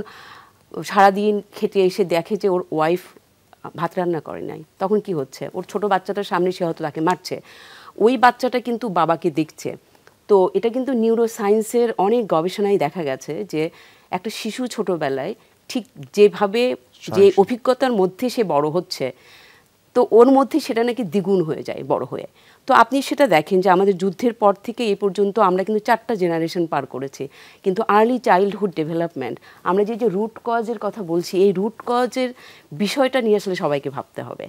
সারাদিন খেটে এসে দেখে যে ওর ওয়াইফ ভাত রান্না করে নাই, তখন কি হচ্ছে, ওর ছোট বাচ্চাটার সামনে সে হয়তো তাকে মারছে, ওই বাচ্চাটা কিন্তু বাবাকে দেখছে। তো এটা কিন্তু নিউরো সায়েন্সের অনেক গবেষণায় দেখা গেছে যে একটা শিশু ছোটবেলায় ঠিক যেভাবে যে অভিজ্ঞতার মধ্যে সে বড় হচ্ছে, তো ওর মধ্যে সেটা নাকি দ্বিগুণ হয়ে যায় বড় হয়ে। তো আপনি সেটা দেখেন যে আমাদের যুদ্ধের পর থেকে এই পর্যন্ত আমরা কিন্তু 4টা জেনারেশন পার করেছি, কিন্তু আর্লি চাইল্ডহুড ডেভেলপমেন্ট, আমরা যে রুট কজের কথা বলছি, এই রুট কজের বিষয়টা নিয়ে আসলে সবাইকে ভাবতে হবে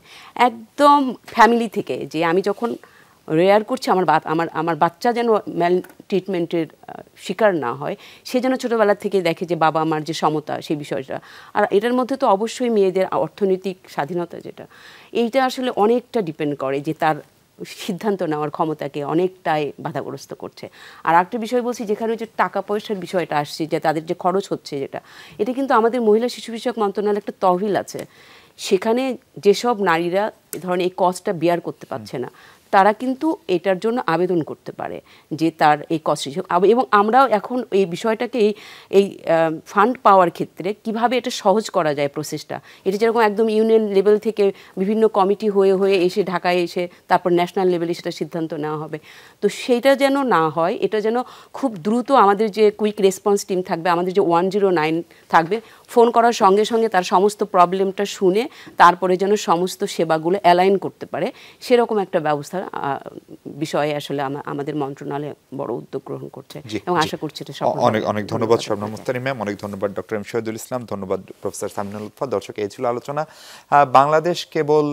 একদম ফ্যামিলি থেকে। যে আমি যখন রেয়ার করছি আমার বাচ্চা যেন ম্যাল ট্রিটমেন্টের শিকার না হয়, সে যেন ছোটোবেলা থেকে দেখে যে বাবা আমার যে সমতা, সেই বিষয়টা। আর এটার মধ্যে তো অবশ্যই মেয়েদের অর্থনৈতিক স্বাধীনতা, যেটা এইটা আসলে অনেকটা ডিপেন্ড করে, যে তার সিদ্ধান্ত নেওয়ার ক্ষমতাকে অনেকটাই বাধাগ্রস্ত করছে। আর একটা বিষয় বলছি, যেখানে যে টাকা পয়সার বিষয়টা আসছে, যে তাদের যে খরচ হচ্ছে, এটা কিন্তু আমাদের মহিলা শিশু বিষয়ক মন্ত্রণালয়ের একটা তহবিল আছে, সেখানে যেসব নারীরা ধরেন এই কস্টটা বিয়ার করতে পারছে না, তারা কিন্তু এটার জন্য আবেদন করতে পারে যে তার এই কস্ট, এবং আমরাও এখন এই বিষয়টাকে এই ফান্ড পাওয়ার ক্ষেত্রে কিভাবে এটা সহজ করা যায় প্রসেসটা, এটা যেরকম একদম ইউনিয়ন লেভেল থেকে বিভিন্ন কমিটি হয়ে এসে ঢাকায় এসে তারপর ন্যাশনাল লেভেলে সেটা সিদ্ধান্ত নেওয়া হবে, তো সেইটা যেন না হয়, এটা যেন খুব দ্রুত আমাদের যে কুইক রেসপন্স টিম থাকবে, আমাদের যে 109 থাকবে, ফোন করার সঙ্গে সঙ্গে তার সমস্ত প্রবলেমটা শুনে তারপরে যেন সমস্ত সেবাগুলো অ্যালাইন করতে পারে, সেরকম একটা ব্যবস্থা সহিংসতার বিষয়ে আসলে আমাদের মন্ত্রণালয় বড় উদ্যোগ গ্রহণ করছে এবং আশা করছি এটা সফল হবে। অনেক অনেক ধন্যবাদ শবনম মুস্তানি ম্যাম, অনেক ধন্যবাদ ডক্টর এম শহীদুল ইসলাম, ধন্যবাদ প্রফেসর সামিনুল লুৎফা। দর্শক, এই ছিল আলোচনা। বাংলাদেশ কেবল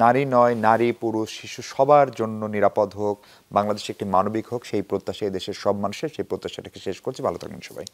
নারী নয়, নারী পুরুষ শিশু সবার জন্য নিরাপদ হোক, বাংলাদেশ একটি মানবিক হোক, সেই প্রত্যাশা এই দেশের সব মানুষের, সেই প্রত্যাশাটাকে শেষ করছি। ভালো থাকবেন সবাই।